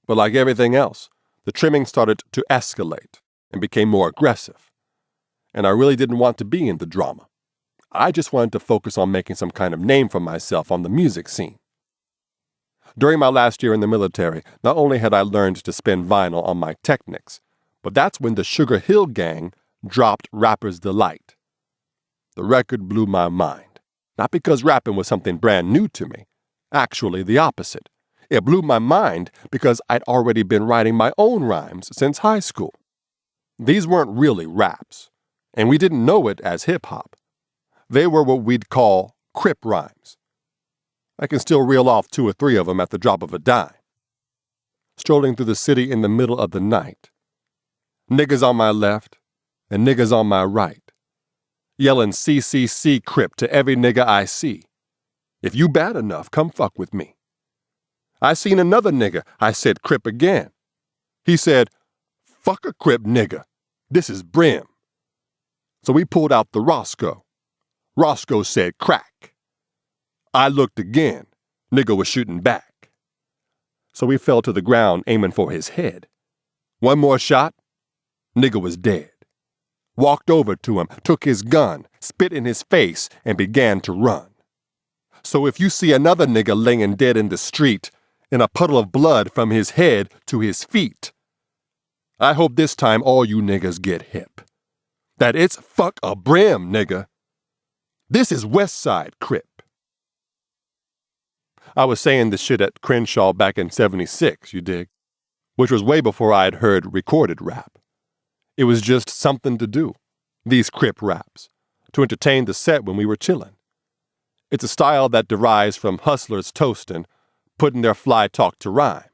A: But like everything else, the trimming started to escalate and became more aggressive. And I really didn't want to be in the drama. I just wanted to focus on making some kind of name for myself on the music scene. During my last year in the military, not only had I learned to spin vinyl on my Technics, but that's when the Sugar Hill Gang dropped Rapper's Delight. The record blew my mind, not because rapping was something brand new to me. Actually, the opposite. It blew my mind because I'd already been writing my own rhymes since high school. These weren't really raps, and we didn't know it as hip-hop. They were what we'd call crip rhymes. I can still reel off 2 or 3 of them at the drop of a dime. Strolling through the city in the middle of the night. Niggas on my left and niggas on my right. Yelling CCC Crip to every nigga I see. If you bad enough, come fuck with me. I seen another nigga, I said Crip again. He said, fuck a Crip nigga. This is Brim. So we pulled out the Roscoe. Roscoe said crack. I looked again. Nigga was shooting back. So we fell to the ground aiming for his head. One more shot. Nigga was dead. Walked over to him, took his gun, spit in his face, and began to run. So if you see another nigga laying dead in the street, in a puddle of blood from his head to his feet, I hope this time all you niggas get hip. That it's fuck a Brim, nigga. This is West Side Crip. I was saying this shit at Crenshaw back in '76, you dig? Which was way before I had heard recorded rap. It was just something to do, these Crip raps, to entertain the set when we were chilling. It's a style that derives from hustlers toasting, putting their fly talk to rhyme.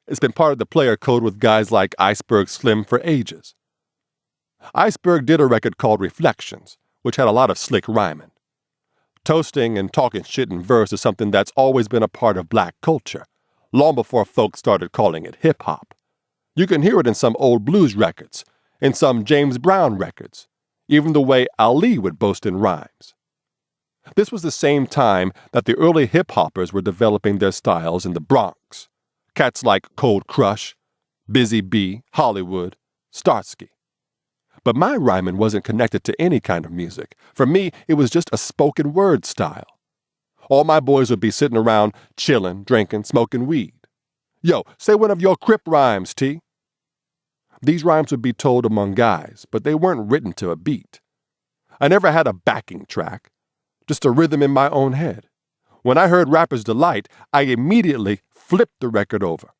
A: It's been part of the player code with guys like Iceberg Slim for ages. Iceberg did a record called Reflections, which had a lot of slick rhyming. Toasting and talking shit in verse is something that's always been a part of black culture, long before folks started calling it hip-hop. You can hear it in some old blues records, in some James Brown records, even the way Ali would boast in rhymes. This was the same time that the early hip-hoppers were developing their styles in the Bronx. Cats like Cold Crush, Busy Bee, Hollywood, Starsky. But my rhyming wasn't connected to any kind of music. For me, it was just a spoken word style. All my boys would be sitting around chilling, drinking, smoking weed. Yo, say one of your Crip rhymes, T. These rhymes would be told among guys, but they weren't written to a beat. I never had a backing track, just a rhythm in my own head. When I heard Rapper's Delight, I immediately flipped the record over.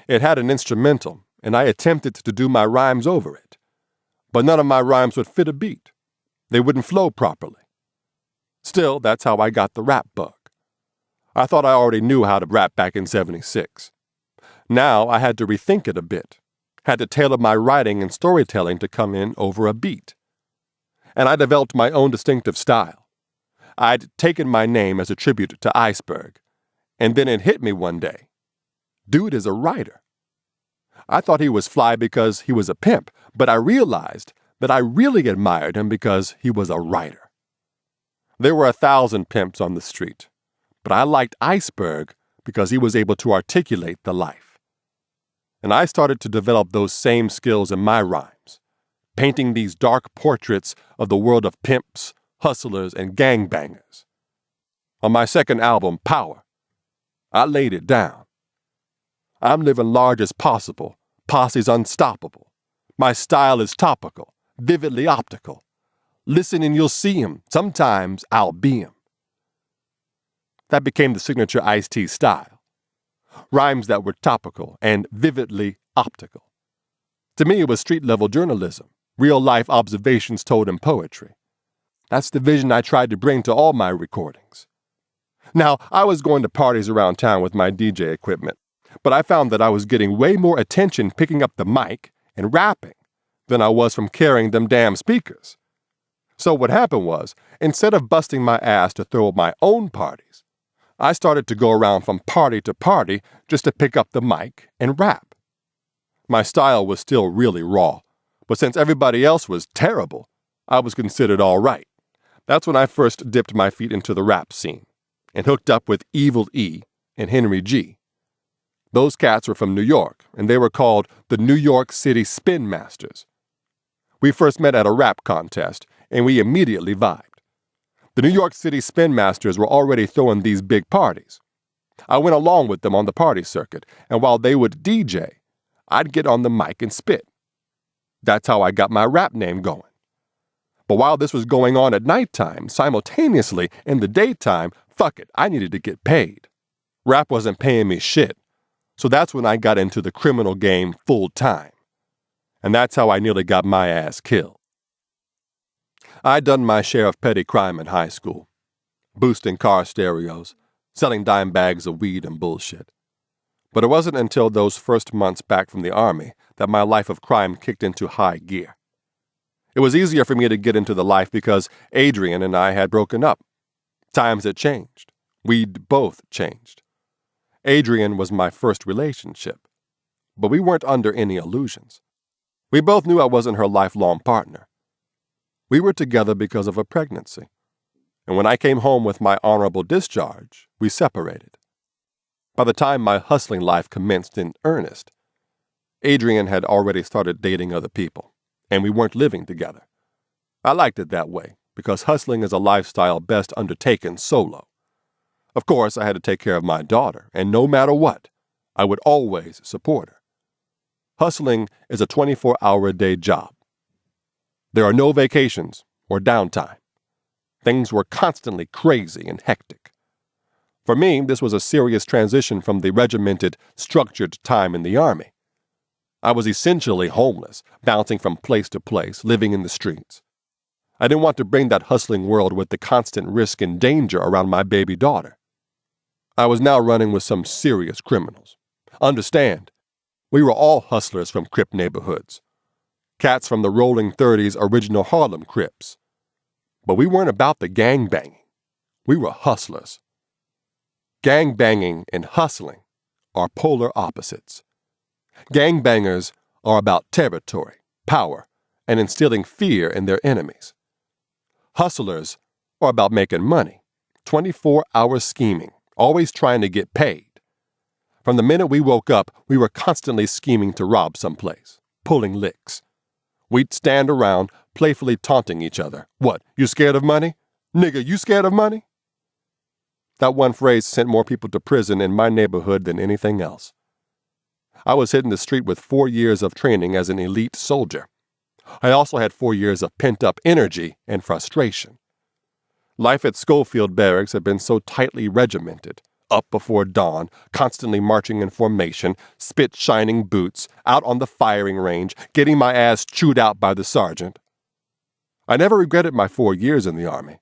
A: It had an instrumental, and I attempted to do my rhymes over it. But none of my rhymes would fit a beat. They wouldn't flow properly. Still, that's how I got the rap bug. I thought I already knew how to rap back in '76. Now I had to rethink it a bit, had to tailor my writing and storytelling to come in over a beat. And I developed my own distinctive style. I'd taken my name as a tribute to Iceberg, and then it hit me one day. Dude is a writer. I thought he was fly because he was a pimp, but I realized that I really admired him because he was a writer. There were 1,000 pimps on the street, but I liked Iceberg because he was able to articulate the life. And I started to develop those same skills in my rhymes, painting these dark portraits of the world of pimps, hustlers, and gangbangers. On my second album, Power, I laid it down. I'm living large as possible, posse's unstoppable. My style is topical, vividly optical. Listen and you'll see him, sometimes I'll be him. That became the signature Ice-T style. Rhymes that were topical and vividly optical. To me, it was street-level journalism, real-life observations told in poetry. That's the vision I tried to bring to all my recordings. Now, I was going to parties around town with my DJ equipment, but I found that I was getting way more attention picking up the mic and rapping than I was from carrying them damn speakers. So what happened was, instead of busting my ass to throw my own parties, I started to go around from party to party just to pick up the mic and rap. My style was still really raw, but since everybody else was terrible, I was considered all right. That's when I first dipped my feet into the rap scene and hooked up with Evil E and Henry G. Those cats were from New York, and they were called the New York City Spin Masters. We first met at a rap contest, and we immediately vibed. The New York City Spin Masters were already throwing these big parties. I went along with them on the party circuit, and while they would DJ, I'd get on the mic and spit. That's how I got my rap name going. But while this was going on at nighttime, simultaneously, in the daytime, fuck it, I needed to get paid. Rap wasn't paying me shit. So that's when I got into the criminal game full time. And that's how I nearly got my ass killed. I'd done my share of petty crime in high school. Boosting car stereos, selling dime bags of weed and bullshit. But it wasn't until those first months back from the Army that my life of crime kicked into high gear. It was easier for me to get into the life because Adrian and I had broken up. Times had changed. We'd both changed. Adrian was my first relationship, but we weren't under any illusions. We both knew I wasn't her lifelong partner. We were together because of a pregnancy, and when I came home with my honorable discharge, we separated. By the time my hustling life commenced in earnest, Adrian had already started dating other people, and we weren't living together. I liked it that way, because hustling is a lifestyle best undertaken solo. Of course, I had to take care of my daughter, and no matter what, I would always support her. Hustling is a 24-hour-a-day job. There are no vacations or downtime. Things were constantly crazy and hectic. For me, this was a serious transition from the regimented, structured time in the Army. I was essentially homeless, bouncing from place to place, living in the streets. I didn't want to bring that hustling world with the constant risk and danger around my baby daughter. I was now running with some serious criminals. Understand, we were all hustlers from Crip neighborhoods. Cats from the Rolling 30s original Harlem Crips. But we weren't about the gang-banging. We were hustlers. Gang-banging and hustling are polar opposites. Gangbangers are about territory, power, and instilling fear in their enemies. Hustlers are about making money, 24-hour scheming, always trying to get paid. From the minute we woke up, we were constantly scheming to rob someplace, pulling licks. We'd stand around, playfully taunting each other. What, you scared of money? Nigga, you scared of money? That one phrase sent more people to prison in my neighborhood than anything else. I was hitting the street with 4 years of training as an elite soldier. I also had 4 years of pent-up energy and frustration. Life at Schofield Barracks had been so tightly regimented, up before dawn, constantly marching in formation, spit-shining boots, out on the firing range, getting my ass chewed out by the sergeant. I never regretted my 4 years in the Army.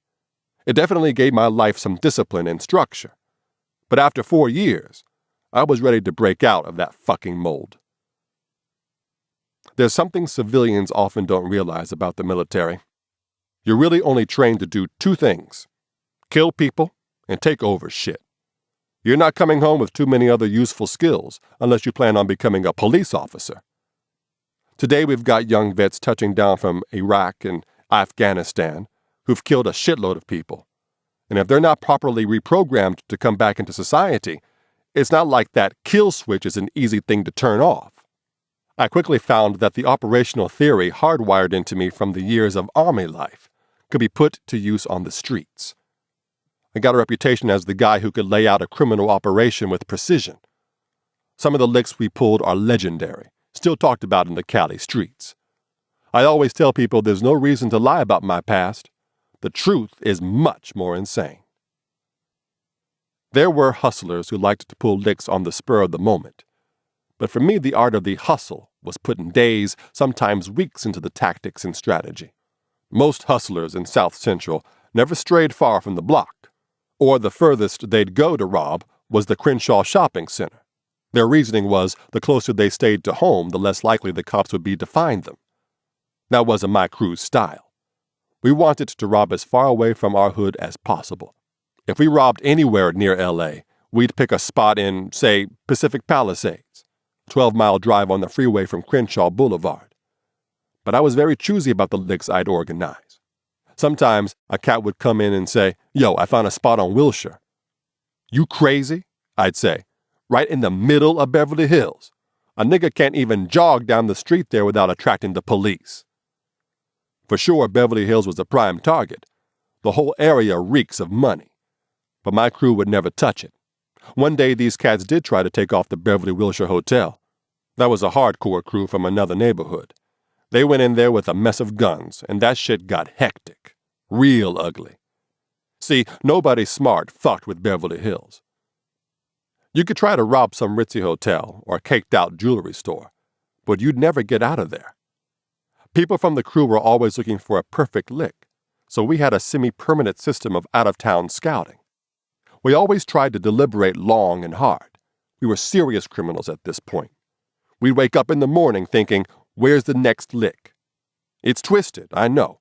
A: It definitely gave my life some discipline and structure. But after 4 years, I was ready to break out of that fucking mold. There's something civilians often don't realize about the military. You're really only trained to do 2 things: kill people and take over shit. You're not coming home with too many other useful skills unless you plan on becoming a police officer. Today we've got young vets touching down from Iraq and Afghanistan who've killed a shitload of people. And if they're not properly reprogrammed to come back into society, it's not like that kill switch is an easy thing to turn off. I quickly found that the operational theory hardwired into me from the years of Army life could be put to use on the streets. I got a reputation as the guy who could lay out a criminal operation with precision. Some of the licks we pulled are legendary, still talked about in the Cali streets. I always tell people there's no reason to lie about my past. The truth is much more insane. There were hustlers who liked to pull licks on the spur of the moment. But for me, the art of the hustle was putting days, sometimes weeks into the tactics and strategy. Most hustlers in South Central never strayed far from the block, or the furthest they'd go to rob was the Crenshaw Shopping Center. Their reasoning was the closer they stayed to home, the less likely the cops would be to find them. That wasn't my crew's style. We wanted to rob as far away from our hood as possible. If we robbed anywhere near L.A., we'd pick a spot in, say, Pacific Palisades, 12-mile drive on the freeway from Crenshaw Boulevard. But I was very choosy about the licks I'd organize. Sometimes a cat would come in and say, "Yo, I found a spot on Wilshire." "You crazy?" I'd say. "Right in the middle of Beverly Hills. A nigga can't even jog down the street there without attracting the police." For sure, Beverly Hills was a prime target. The whole area reeks of money. But my crew would never touch it. One day, these cats did try to take off the Beverly Wilshire Hotel. That was a hardcore crew from another neighborhood. They went in there with a mess of guns, and that shit got hectic. Real ugly. See, nobody smart fucked with Beverly Hills. You could try to rob some ritzy hotel or caked-out jewelry store, but you'd never get out of there. People from the crew were always looking for a perfect lick, so we had a semi-permanent system of out-of-town scouting. We always tried to deliberate long and hard. We were serious criminals at this point. We'd wake up in the morning thinking, where's the next lick? It's twisted, I know,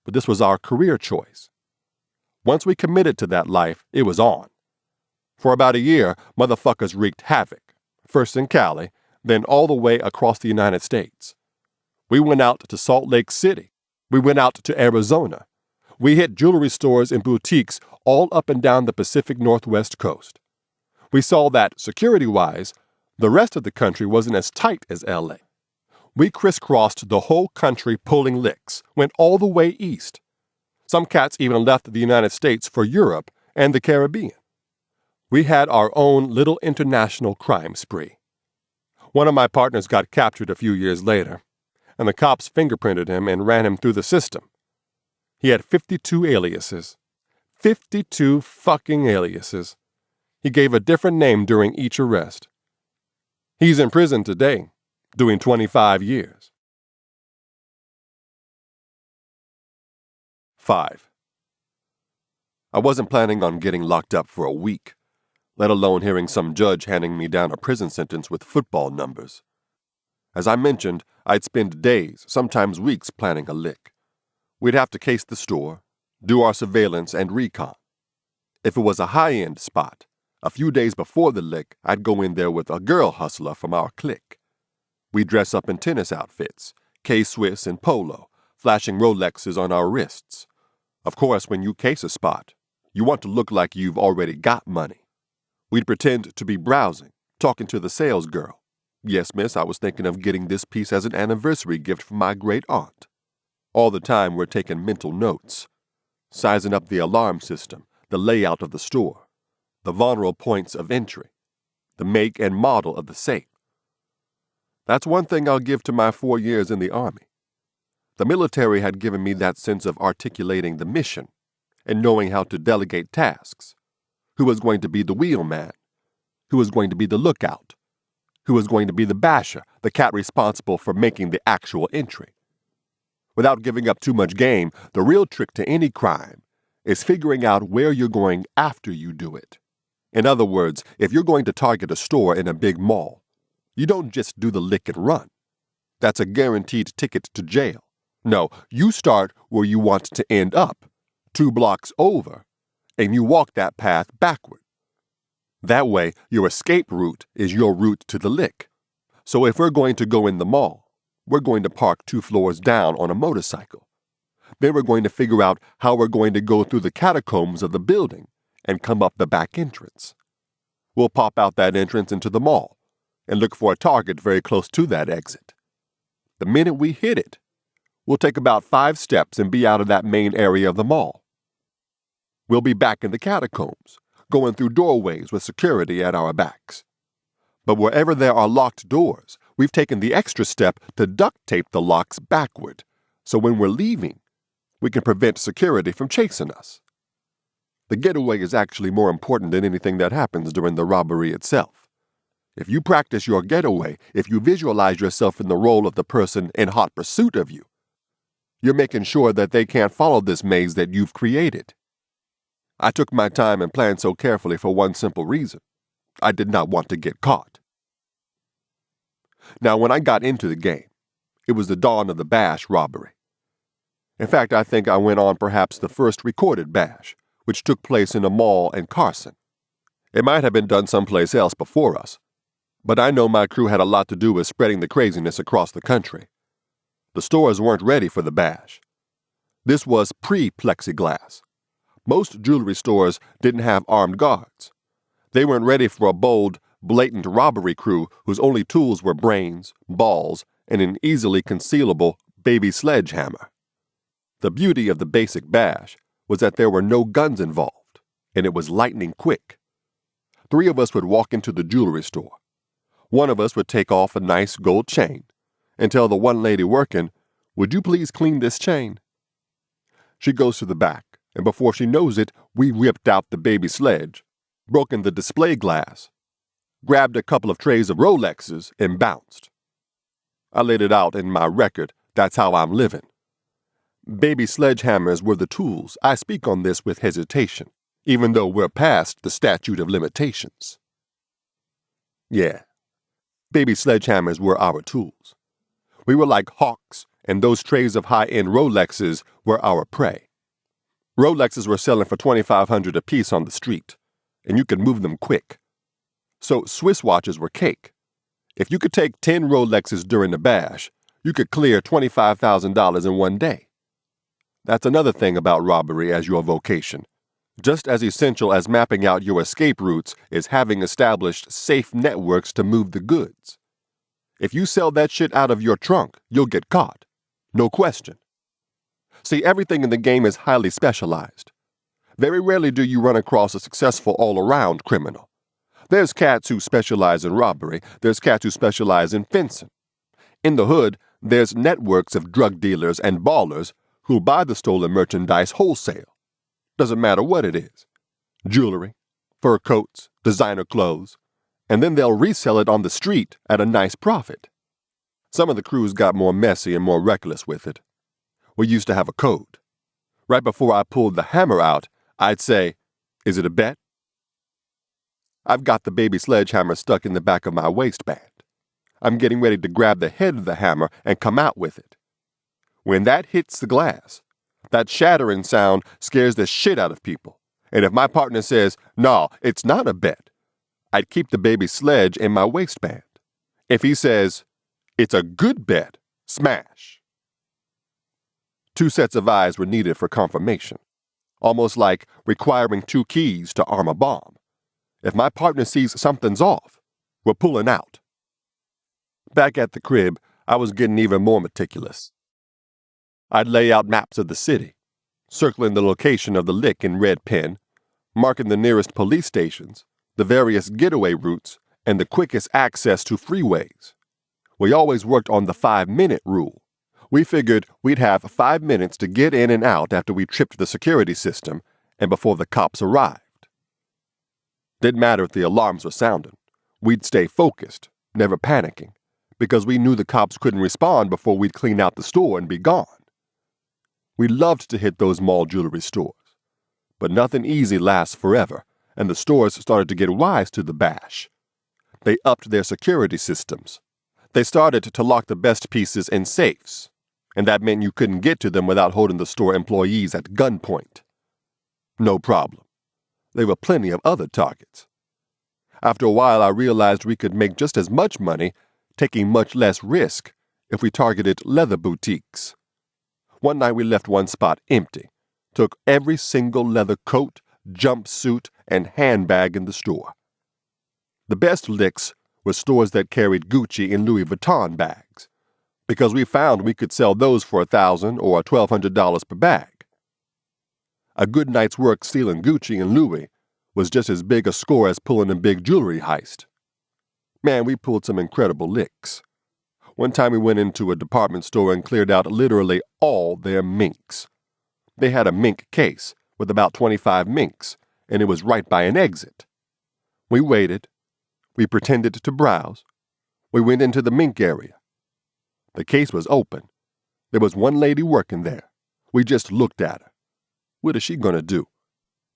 A: but this was our career choice. Once we committed to that life, it was on. For about a year, motherfuckers wreaked havoc, first in Cali, then all the way across the United States. We went out to Salt Lake City. We went out to Arizona. We hit jewelry stores and boutiques all up and down the Pacific Northwest coast. We saw that, security-wise, the rest of the country wasn't as tight as L.A. We crisscrossed the whole country pulling licks, went all the way east. Some cats even left the United States for Europe and the Caribbean. We had our own little international crime spree. One of my partners got captured a few years later, and the cops fingerprinted him and ran him through the system. He had 52 aliases. 52 fucking aliases. He gave a different name during each arrest. He's in prison today, doing 25 years. 5. I wasn't planning on getting locked up for a week, let alone hearing some judge handing me down a prison sentence with football numbers. As I mentioned, I'd spend days, sometimes weeks, planning a lick. We'd have to case the store, do our surveillance and recon. If it was a high-end spot, a few days before the lick, I'd go in there with a girl hustler from our clique. We'd dress up in tennis outfits, K-Swiss and polo, flashing Rolexes on our wrists. Of course, when you case a spot, you want to look like you've already got money. We'd pretend to be browsing, talking to the sales girl. "Yes, miss, I was thinking of getting this piece as an anniversary gift from my great aunt." All the time we're taking mental notes, sizing up the alarm system, the layout of the store, the vulnerable points of entry, the make and model of the safe. That's one thing I'll give to my 4 years in the Army. The military had given me that sense of articulating the mission and knowing how to delegate tasks. Who was going to be the wheelman? Who was going to be the lookout? Who was going to be the basher, the cat responsible for making the actual entry? Without giving up too much game, the real trick to any crime is figuring out where you're going after you do it. In other words, if you're going to target a store in a big mall, you don't just do the lick and run. That's a guaranteed ticket to jail. No, you start where you want to end up, 2 blocks over, and you walk that path backward. That way, your escape route is your route to the lick. So if we're going to go in the mall, we're going to park 2 floors down on a motorcycle. Then we're going to figure out how we're going to go through the catacombs of the building and come up the back entrance. We'll pop out that entrance into the mall and look for a target very close to that exit. The minute we hit it, we'll take about 5 steps and be out of that main area of the mall. We'll be back in the catacombs, going through doorways with security at our backs. But wherever there are locked doors, we've taken the extra step to duct tape the locks backward, so when we're leaving, we can prevent security from chasing us. The getaway is actually more important than anything that happens during the robbery itself. If you practice your getaway, if you visualize yourself in the role of the person in hot pursuit of you, you're making sure that they can't follow this maze that you've created. I took my time and planned so carefully for one simple reason. I did not want to get caught. Now, when I got into the game, It was the dawn of the bash robbery. In fact, I think I went on perhaps the first recorded bash, which took place in a mall in Carson. It might have been done someplace else before us, but I know my crew had a lot to do with spreading the craziness across the country. The stores weren't ready for the bash. This was pre-plexiglass. Most jewelry stores didn't have armed guards. They weren't ready for a bold, blatant robbery crew whose only tools were brains, balls, and an easily concealable baby sledgehammer. The beauty of the basic bash was that there were no guns involved, and it was lightning quick. 3 of us would walk into the jewelry store. One of us would take off a nice gold chain and tell the one lady working, "Would you please clean this chain?" She goes to the back, and before she knows it, we ripped out the baby sledge, broken the display glass, grabbed a couple of trays of Rolexes, and bounced. I laid it out in my record, that's how I'm living. Baby sledgehammers were the tools. I speak on this with hesitation, even though we're past the statute of limitations. Yeah, baby sledgehammers were our tools. We were like hawks, and those trays of high-end Rolexes were our prey. Rolexes were selling for $2,500 apiece on the street, and you could move them quick. So Swiss watches were cake. If you could take 10 Rolexes during the bash, you could clear $25,000 in one day. That's another thing about robbery as your vocation. Just as essential as mapping out your escape routes is having established safe networks to move the goods. If you sell that shit out of your trunk, you'll get caught. No question. See, everything in the game is highly specialized. Very rarely do you run across a successful all-around criminal. There's cats who specialize in robbery. There's cats who specialize in fencing. In the hood, there's networks of drug dealers and ballers who'll buy the stolen merchandise wholesale. Doesn't matter what it is. Jewelry, fur coats, designer clothes, and then they'll resell it on the street at a nice profit. Some of the crews got more messy and more reckless with it. We used to have a code. Right before I pulled the hammer out, I'd say, "Is it a bet?" I've got the baby sledgehammer stuck in the back of my waistband. I'm getting ready to grab the head of the hammer and come out with it. When that hits the glass, that shattering sound scares the shit out of people. And if my partner says, "No, it's not a bet," I'd keep the baby sledge in my waistband. If he says, "It's a good bet," smash. 2 sets of eyes were needed for confirmation, almost like requiring 2 keys to arm a bomb. If my partner sees something's off, we're pulling out. Back at the crib, I was getting even more meticulous. I'd lay out maps of the city, circling the location of the lick in red pen, marking the nearest police stations, the various getaway routes, and the quickest access to freeways. We always worked on the 5-minute rule. We figured we'd have 5 minutes to get in and out after we tripped the security system and before the cops arrived. Didn't matter if the alarms were sounding. We'd stay focused, never panicking, because we knew the cops couldn't respond before we'd clean out the store and be gone. We loved to hit those mall jewelry stores. But nothing easy lasts forever, and the stores started to get wise to the bash. They upped their security systems. They started to lock the best pieces in safes, and that meant you couldn't get to them without holding the store employees at gunpoint. No problem. There were plenty of other targets. After a while, I realized we could make just as much money, taking much less risk, if we targeted leather boutiques. One night we left one spot empty, took every single leather coat, jumpsuit, and handbag in the store. The best licks were stores that carried Gucci and Louis Vuitton bags, because we found we could sell those for $1,000 or $1,200 per bag. A good night's work stealing Gucci and Louis was just as big a score as pulling a big jewelry heist. Man, we pulled some incredible licks. One time we went into a department store and cleared out literally all their minks. They had a mink case with about 25 minks, and it was right by an exit. We waited. We pretended to browse. We went into the mink area. The case was open. There was one lady working there. We just looked at her. What is she going to do?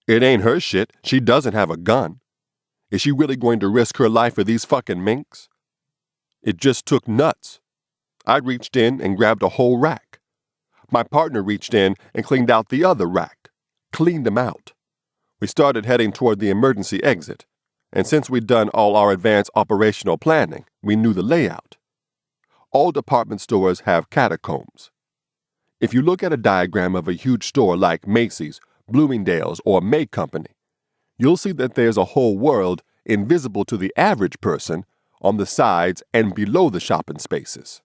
A: It ain't her shit. She doesn't have a gun. Is she really going to risk her life for these fucking minks? It just took nuts. I reached in and grabbed a whole rack. My partner reached in and cleaned out the other rack. Cleaned them out. We started heading toward the emergency exit, and since we'd done all our advanced operational planning, we knew the layout. All department stores have catacombs. If you look at a diagram of a huge store like Macy's, Bloomingdale's, or May Company, you'll see that there's a whole world invisible to the average person on the sides and below the shopping spaces.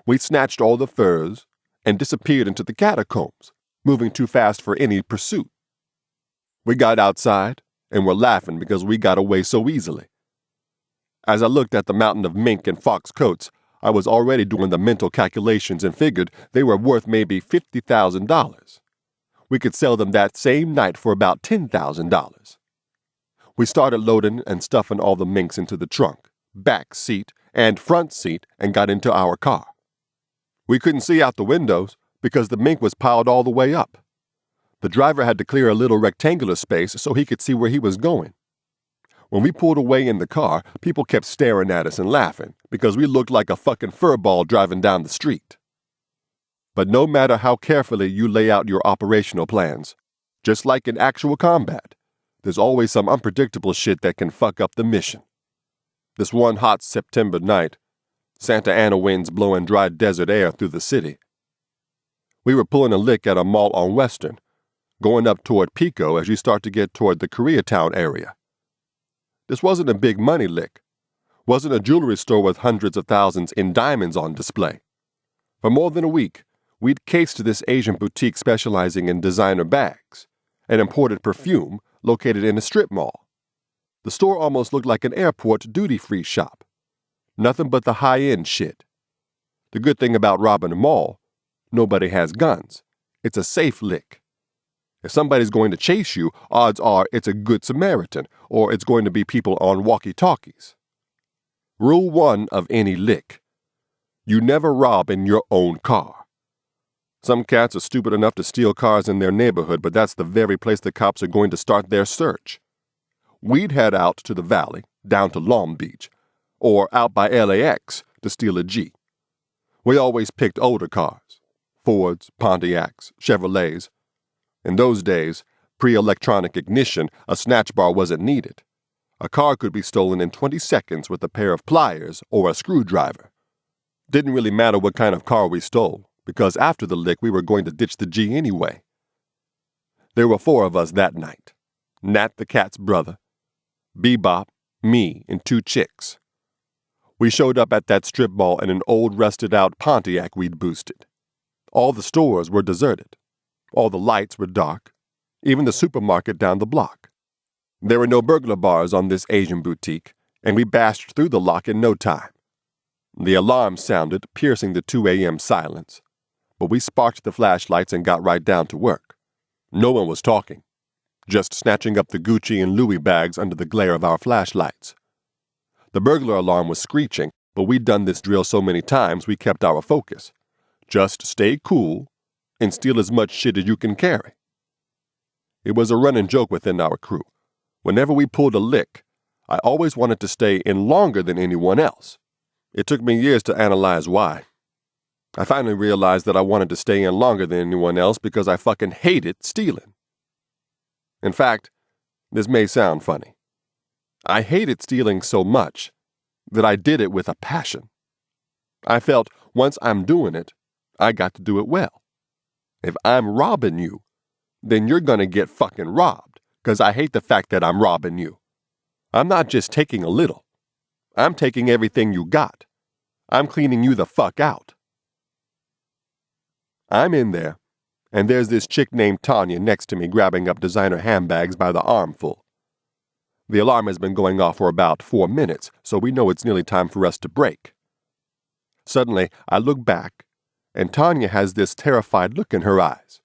A: We snatched all the furs and disappeared into the catacombs, moving too fast for any pursuit. We got outside and were laughing because we got away so easily. As I looked at the mountain of mink and fox coats, I was already doing the mental calculations and figured they were worth maybe $50,000. We could sell them that same night for about $10,000. We started loading and stuffing all the minks into the trunk, back seat, and front seat and got into our car. We couldn't see out the windows because the mink was piled all the way up. The driver had to clear a little rectangular space so he could see where he was going. When we pulled away in the car, people kept staring at us and laughing because we looked like a fucking furball driving down the street. But no matter how carefully you lay out your operational plans, just like in actual combat, there's always some unpredictable shit that can fuck up the mission. This one hot September night, Santa Ana winds blowing dry desert air through the city. We were pulling a lick at a mall on Western, going up toward Pico as you start to get toward the Koreatown area. This wasn't a big money lick, wasn't a jewelry store with hundreds of thousands in diamonds on display. For more than a week, we'd cased this Asian boutique specializing in designer bags, an imported perfume located in a strip mall. The store almost looked like an airport duty-free shop. Nothing but the high-end shit. The good thing about robbing a mall, nobody has guns. It's a safe lick. If somebody's going to chase you, odds are it's a good Samaritan, or it's going to be people on walkie-talkies. Rule 1 of any lick: you never rob in your own car. Some cats are stupid enough to steal cars in their neighborhood, but that's the very place the cops are going to start their search. We'd head out to the valley, down to Long Beach, or out by LAX to steal a G. We always picked older cars: Fords, Pontiacs, Chevrolets. In those days, pre-electronic ignition, a snatch bar wasn't needed. A car could be stolen in 20 seconds with a pair of pliers or a screwdriver. Didn't really matter what kind of car we stole, because after the lick we were going to ditch the G anyway. There were 4 of us that night: Nat the cat's brother, Bebop, me, and 2 chicks. We showed up at that strip mall in an old rusted-out Pontiac we'd boosted. All the stores were deserted. All the lights were dark, even the supermarket down the block. There were no burglar bars on this Asian boutique, and we bashed through the lock in no time. The alarm sounded, piercing the 2 a.m. silence, but we sparked the flashlights and got right down to work. No one was talking, just snatching up the Gucci and Louis bags under the glare of our flashlights. The burglar alarm was screeching, but we'd done this drill so many times we kept our focus. Just stay cool and steal as much shit as you can carry. It was a running joke within our crew. Whenever we pulled a lick, I always wanted to stay in longer than anyone else. It took me years to analyze why. I finally realized that I wanted to stay in longer than anyone else because I fucking hated stealing. In fact, this may sound funny. I hated stealing so much that I did it with a passion. I felt once I'm doing it, I got to do it well. If I'm robbing you, then you're gonna get fucking robbed, 'cause I hate the fact that I'm robbing you. I'm not just taking a little. I'm taking everything you got. I'm cleaning you the fuck out. I'm in there, and there's this chick named Tanya next to me grabbing up designer handbags by the armful. The alarm has been going off for about 4 minutes, so we know it's nearly time for us to break. Suddenly, I look back, and Tanya has this terrified look in her eyes.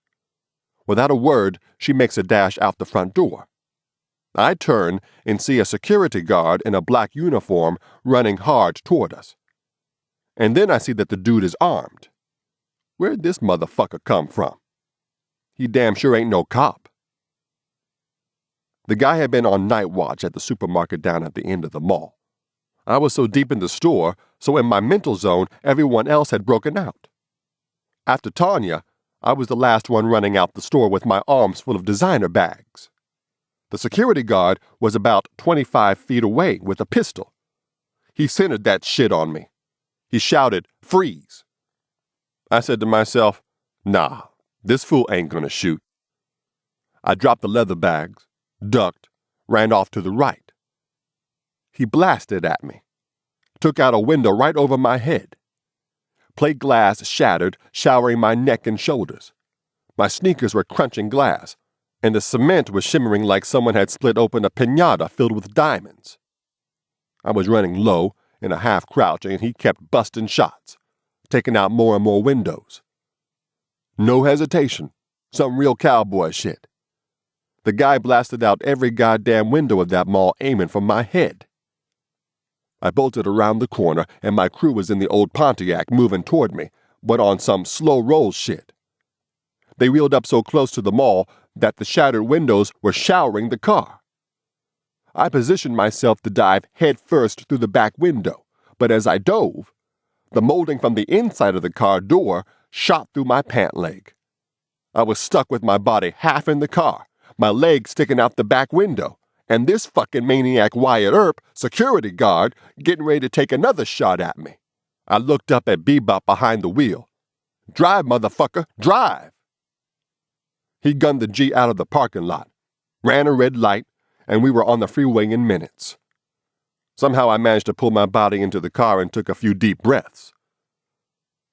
A: Without a word, she makes a dash out the front door. I turn and see a security guard in a black uniform running hard toward us. And then I see that the dude is armed. Where'd this motherfucker come from? He damn sure ain't no cop. The guy had been on night watch at the supermarket down at the end of the mall. I was so deep in the store, so in my mental zone, everyone else had broken out. After Tanya, I was the last one running out the store with my arms full of designer bags. The security guard was about 25 feet away with a pistol. He centered that shit on me. He shouted, "Freeze!" I said to myself, nah, this fool ain't gonna shoot. I dropped the leather bags, ducked, ran off to the right. He blasted at me, took out a window right over my head. Plate glass shattered, showering my neck and shoulders. My sneakers were crunching glass, and the cement was shimmering like someone had split open a piñata filled with diamonds. I was running low in a half crouch, and he kept busting shots, taking out more and more windows. No hesitation, some real cowboy shit. The guy blasted out every goddamn window of that mall, aiming for my head. I bolted around the corner, and my crew was in the old Pontiac moving toward me, but on some slow roll shit. They wheeled up so close to the mall that the shattered windows were showering the car. I positioned myself to dive head first through the back window, but as I dove, the molding from the inside of the car door shot through my pant leg. I was stuck with my body half in the car, my leg sticking out the back window, and this fucking maniac Wyatt Earp, security guard, getting ready to take another shot at me. I looked up at Bebop behind the wheel. "Drive, motherfucker, drive!" He gunned the G out of the parking lot, ran a red light, and we were on the freeway in minutes. Somehow I managed to pull my body into the car and took a few deep breaths.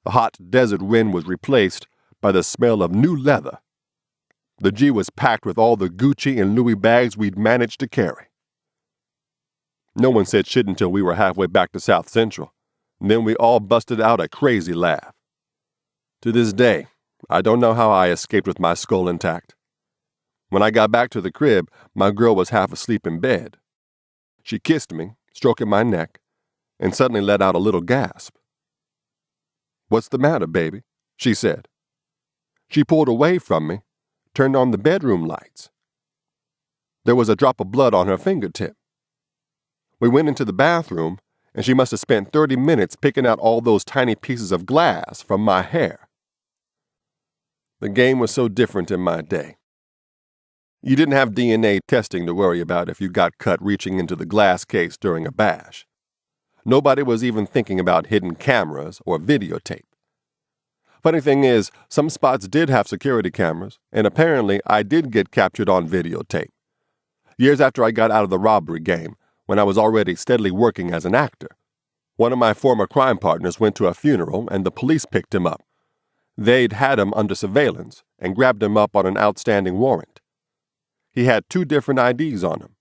A: The hot desert wind was replaced by the smell of new leather. The G was packed with all the Gucci and Louis bags we'd managed to carry. No one said shit until we were halfway back to South Central, and then we all busted out a crazy laugh. To this day, I don't know how I escaped with my skull intact. When I got back to the crib, my girl was half asleep in bed. She kissed me, stroking my neck, and suddenly let out a little gasp. "What's the matter, baby?" she said. She pulled away from me, turned on the bedroom lights. There was a drop of blood on her fingertip. We went into the bathroom, and she must have spent 30 minutes picking out all those tiny pieces of glass from my hair. The game was so different in my day. You didn't have DNA testing to worry about if you got cut reaching into the glass case during a bash. Nobody was even thinking about hidden cameras or videotape. Funny thing is, some spots did have security cameras, and apparently I did get captured on videotape. Years after I got out of the robbery game, when I was already steadily working as an actor, one of my former crime partners went to a funeral and the police picked him up. They'd had him under surveillance and grabbed him up on an outstanding warrant. He had 2 different IDs on him.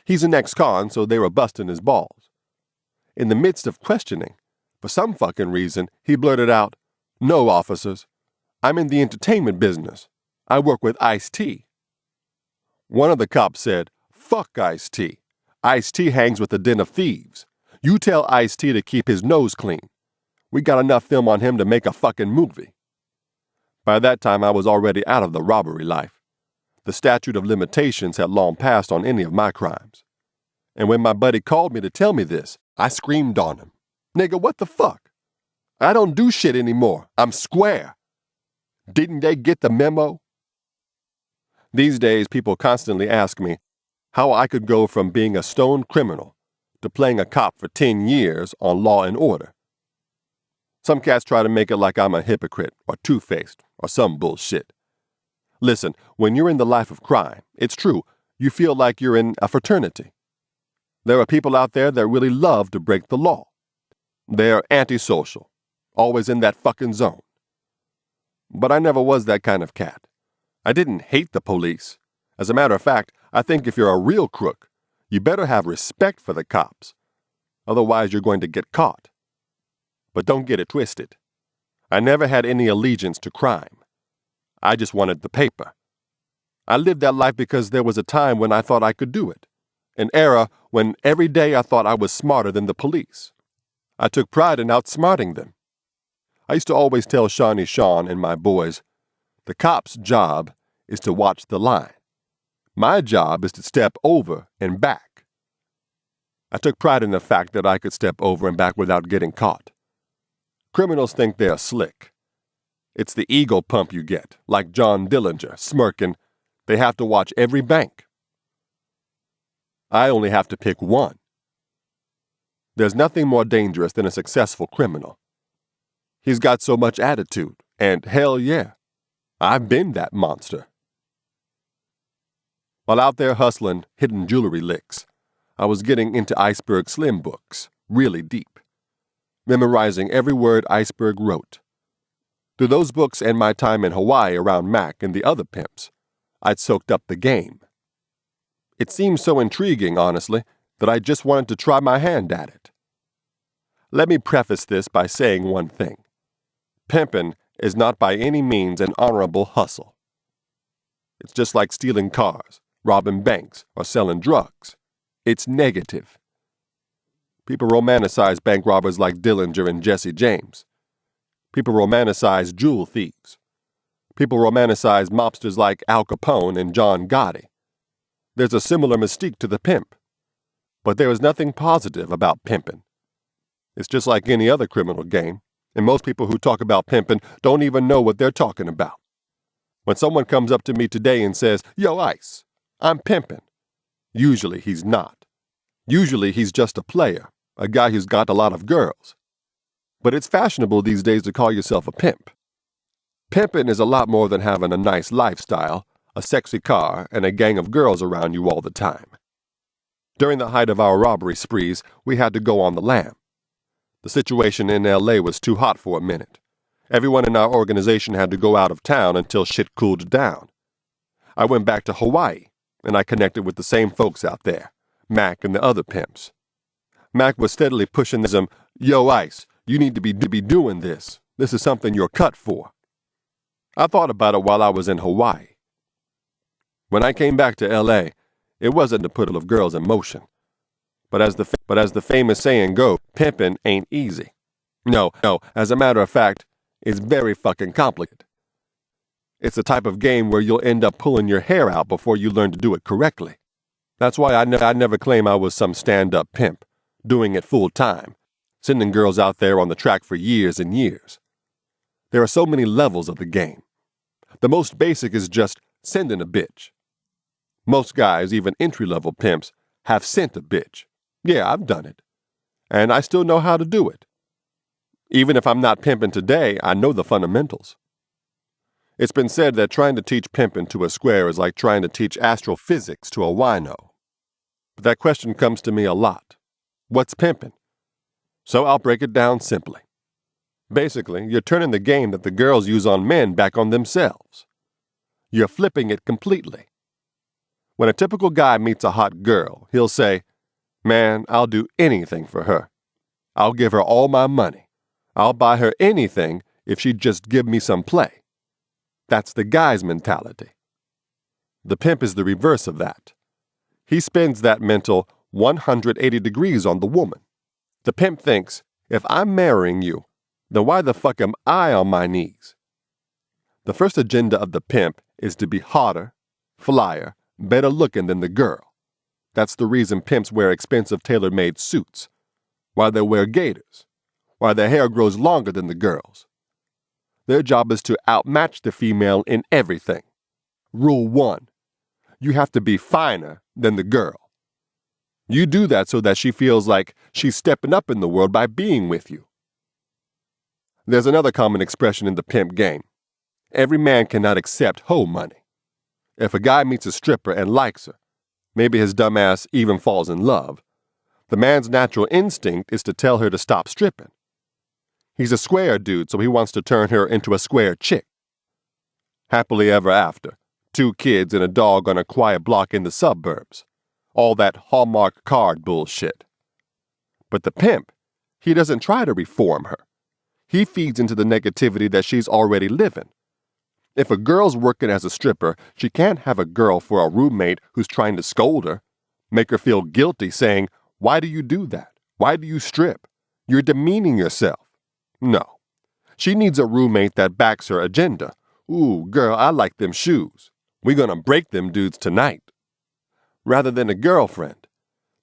A: He's an ex-con, so they were busting his balls. In the midst of questioning, for some fucking reason, he blurted out, "No, officers. I'm in the entertainment business. I work with Ice-T." One of the cops said, "Fuck Ice-T. Ice-T hangs with the den of thieves. You tell Ice-T to keep his nose clean. We got enough film on him to make a fucking movie." By that time, I was already out of the robbery life. The statute of limitations had long passed on any of my crimes. And when my buddy called me to tell me this, I screamed on him. "Nigga, what the fuck? I don't do shit anymore. I'm square. Didn't they get the memo?" These days, people constantly ask me how I could go from being a stoned criminal to playing a cop for 10 years on Law and Order. Some cats try to make it like I'm a hypocrite or two-faced or some bullshit. Listen, when you're in the life of crime, it's true, you feel like you're in a fraternity. There are people out there that really love to break the law. They're antisocial, always in that fucking zone. But I never was that kind of cat. I didn't hate the police. As a matter of fact, I think if you're a real crook, you better have respect for the cops. Otherwise, you're going to get caught. But don't get it twisted. I never had any allegiance to crime. I just wanted the paper. I lived that life because there was a time when I thought I could do it. An era when every day I thought I was smarter than the police. I took pride in outsmarting them. I used to always tell Shawnee Sean and my boys, the cop's job is to watch the line. My job is to step over and back. I took pride in the fact that I could step over and back without getting caught. Criminals think they're slick. It's the ego pump you get, like John Dillinger, smirking, they have to watch every bank. I only have to pick one. There's nothing more dangerous than a successful criminal. He's got so much attitude, and hell yeah, I've been that monster. While out there hustling hidden jewelry licks, I was getting into Iceberg Slim books, really deep, memorizing every word Iceberg wrote. Through those books and my time in Hawaii around Mac and the other pimps, I'd soaked up the game. It seemed so intriguing, honestly, that I just wanted to try my hand at it. Let me preface this by saying one thing. Pimpin' is not by any means an honorable hustle. It's just like stealing cars, robbing banks, or selling drugs. It's negative. People romanticize bank robbers like Dillinger and Jesse James. People romanticize jewel thieves. People romanticize mobsters like Al Capone and John Gotti. There's a similar mystique to the pimp. But there is nothing positive about pimping. It's just like any other criminal game, and most people who talk about pimping don't even know what they're talking about. When someone comes up to me today and says, "Yo, Ice, I'm pimping," usually he's not. Usually he's just a player, a guy who's got a lot of girls. But it's fashionable these days to call yourself a pimp. Pimping is a lot more than having a nice lifestyle, a sexy car, and a gang of girls around you all the time. During the height of our robbery sprees, we had to go on the lam. The situation in L.A. was too hot for a minute. Everyone in our organization had to go out of town until shit cooled down. I went back to Hawaii, and I connected with the same folks out there, Mac and the other pimps. Mac was steadily pushing them, "Yo, Ice, you need to be doing this. This is something you're cut for." I thought about it while I was in Hawaii. When I came back to L.A., it wasn't to put a lot of girls in motion. But as the famous saying goes, pimping ain't easy. No, as a matter of fact, it's very fucking complicated. It's the type of game where you'll end up pulling your hair out before you learn to do it correctly. That's why I never claim I was some stand-up pimp, doing it full time, sending girls out there on the track for years and years. There are so many levels of the game. The most basic is just sending a bitch. Most guys, even entry-level pimps, have sent a bitch. Yeah, I've done it. And I still know how to do it. Even if I'm not pimping today, I know the fundamentals. It's been said that trying to teach pimping to a square is like trying to teach astrophysics to a wino. But that question comes to me a lot. What's pimping? So I'll break it down simply. Basically, you're turning the game that the girls use on men back on themselves. You're flipping it completely. When a typical guy meets a hot girl, he'll say, "Man, I'll do anything for her. I'll give her all my money. I'll buy her anything if she'd just give me some play." That's the guy's mentality. The pimp is the reverse of that. He spins that mental 180 degrees on the woman. The pimp thinks, if I'm marrying you, then why the fuck am I on my knees? The first agenda of the pimp is to be hotter, flyer, better looking than the girl. That's the reason pimps wear expensive tailor-made suits, why they wear gaiters, why their hair grows longer than the girls. Their job is to outmatch the female in everything. Rule 1, you have to be finer than the girl. You do that so that she feels like she's stepping up in the world by being with you. There's another common expression in the pimp game. Every man cannot accept hoe money. If a guy meets a stripper and likes her, maybe his dumb ass even falls in love, the man's natural instinct is to tell her to stop stripping. He's a square dude, so he wants to turn her into a square chick. Happily ever after, 2 kids and a dog on a quiet block in the suburbs. All that Hallmark card bullshit. But the pimp, he doesn't try to reform her. He feeds into the negativity that she's already living. If a girl's working as a stripper, she can't have a girl for a roommate who's trying to scold her, make her feel guilty saying, "Why do you do that? Why do you strip? You're demeaning yourself." No. She needs a roommate that backs her agenda. "Ooh, girl, I like them shoes. We're gonna break them dudes tonight." Rather than a girlfriend.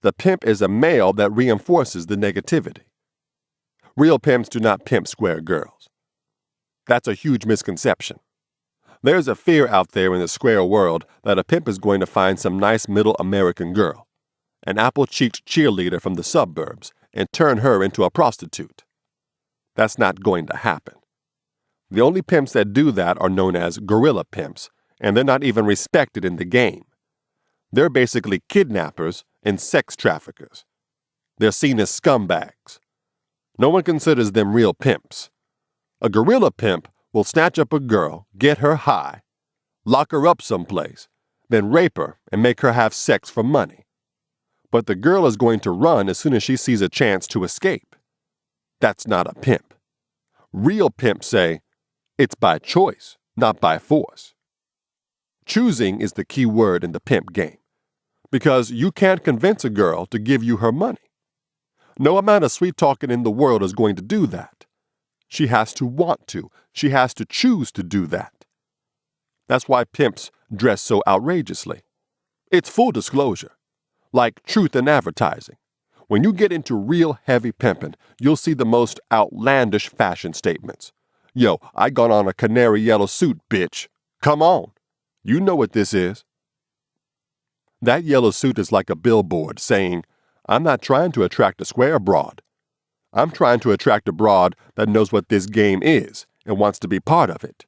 A: The pimp is a male that reinforces the negativity. Real pimps do not pimp square girls. That's a huge misconception. There's a fear out there in the square world that a pimp is going to find some nice middle American girl, an apple-cheeked cheerleader from the suburbs, and turn her into a prostitute. That's not going to happen. The only pimps that do that are known as guerrilla pimps, and they're not even respected in the game. They're basically kidnappers and sex traffickers. They're seen as scumbags. No one considers them real pimps. A guerrilla pimp will snatch up a girl, get her high, lock her up someplace, then rape her and make her have sex for money. But the girl is going to run as soon as she sees a chance to escape. That's not a pimp. Real pimps say, it's by choice, not by force. Choosing is the key word in the pimp game, because you can't convince a girl to give you her money. No amount of sweet talking in the world is going to do that. She has to want to. She has to choose to do that. That's why pimps dress so outrageously. It's full disclosure, like truth in advertising. When you get into real heavy pimping, you'll see the most outlandish fashion statements. Yo, I got on a canary yellow suit, bitch. Come on. You know what this is. That yellow suit is like a billboard saying, I'm not trying to attract a square broad. I'm trying to attract a broad that knows what this game is and wants to be part of it.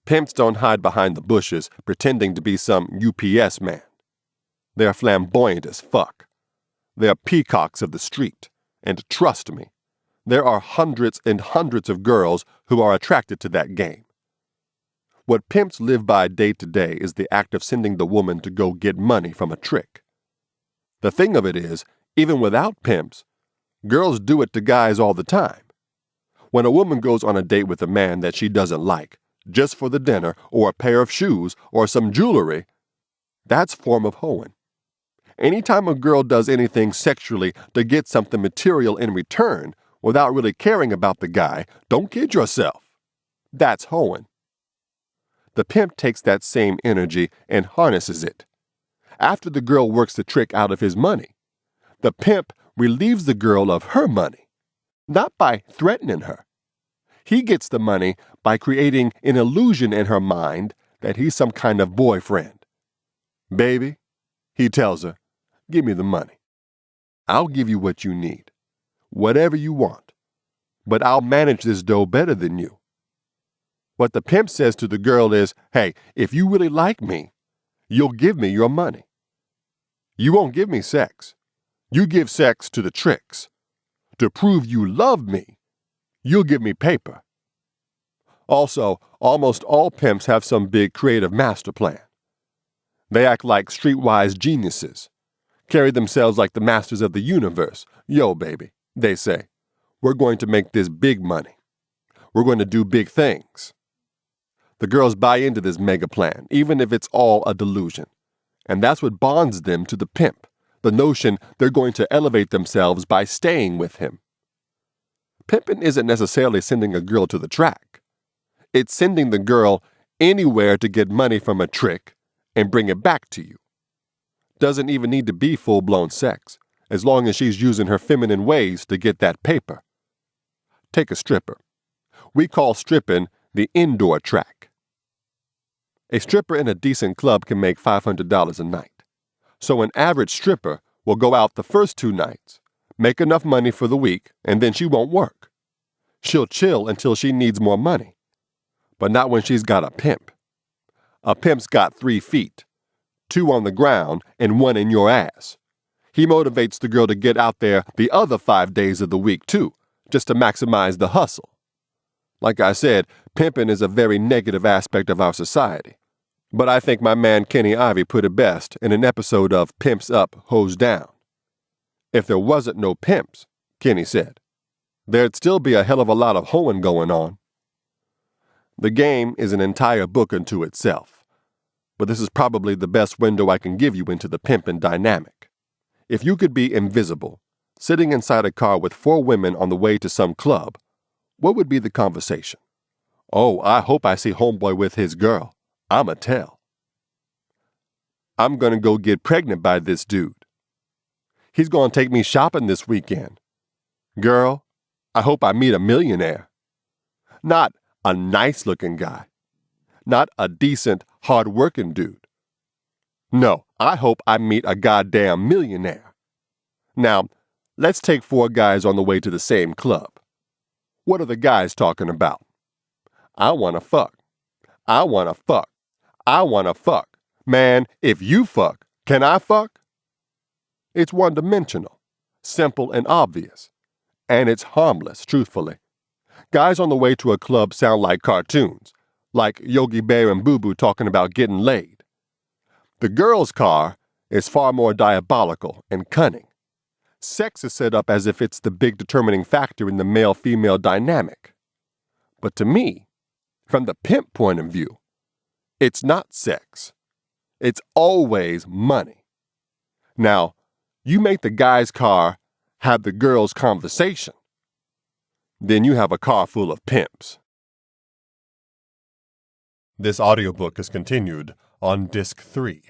A: Pimps don't hide behind the bushes pretending to be some UPS man. They're flamboyant as fuck. They're peacocks of the street. And trust me, there are hundreds and hundreds of girls who are attracted to that game. What pimps live by day to day is the act of sending the woman to go get money from a trick. The thing of it is, even without pimps, girls do it to guys all the time. When a woman goes on a date with a man that she doesn't like, just for the dinner or a pair of shoes or some jewelry, that's form of hoeing. Anytime a girl does anything sexually to get something material in return without really caring about the guy, don't kid yourself. That's hoeing. The pimp takes that same energy and harnesses it. After the girl works the trick out of his money, the pimp relieves the girl of her money, not by threatening her. He gets the money by creating an illusion in her mind that he's some kind of boyfriend. Baby, he tells her, give me the money. I'll give you what you need, whatever you want, but I'll manage this dough better than you. What the pimp says to the girl is, hey, if you really like me, you'll give me your money. You won't give me sex. You give sex to the tricks. To prove you love me, you'll give me paper. Also, almost all pimps have some big creative master plan. They act like streetwise geniuses, carry themselves like the masters of the universe. Yo, baby, they say, we're going to make this big money. We're going to do big things. The girls buy into this mega plan, even if it's all a delusion. And that's what bonds them to the pimp, the notion they're going to elevate themselves by staying with him. Pimping isn't necessarily sending a girl to the track. It's sending the girl anywhere to get money from a trick and bring it back to you. Doesn't even need to be full-blown sex, as long as she's using her feminine ways to get that paper. Take a stripper. We call stripping the indoor track. A stripper in a decent club can make $500 a night. So an average stripper will go out the first 2 nights, make enough money for the week, and then she won't work. She'll chill until she needs more money. But not when she's got a pimp. A pimp's got 3 feet, 2 on the ground and 1 in your ass. He motivates the girl to get out there the other 5 days of the week too, just to maximize the hustle. Like I said, pimping is a very negative aspect of our society. But I think my man Kenny Ivey put it best in an episode of Pimps Up, Hoes Down. If there wasn't no pimps, Kenny said, there'd still be a hell of a lot of hoeing going on. The game is an entire book unto itself, but this is probably the best window I can give you into the pimping dynamic. If you could be invisible, sitting inside a car with 4 women on the way to some club, what would be the conversation? Oh, I hope I see homeboy with his girl. I'ma tell. I'm gonna go get pregnant by this dude. He's going to take me shopping this weekend. Girl, I hope I meet a millionaire. Not a nice-looking guy. Not a decent, hard-working dude. No, I hope I meet a goddamn millionaire. Now, let's take 4 guys on the way to the same club. What are the guys talking about? I want to fuck. I want to fuck. I want to fuck. Man, if you fuck, can I fuck? It's one-dimensional, simple and obvious. And it's harmless, truthfully. Guys on the way to a club sound like cartoons, like Yogi Bear and Boo Boo talking about getting laid. The girl's car is far more diabolical and cunning. Sex is set up as if it's the big determining factor in the male-female dynamic. But to me, from the pimp point of view, it's not sex. It's always money. Now, you make the guy's car have the girl's conversation. Then you have a car full of pimps. This audiobook is continued on Disc 3.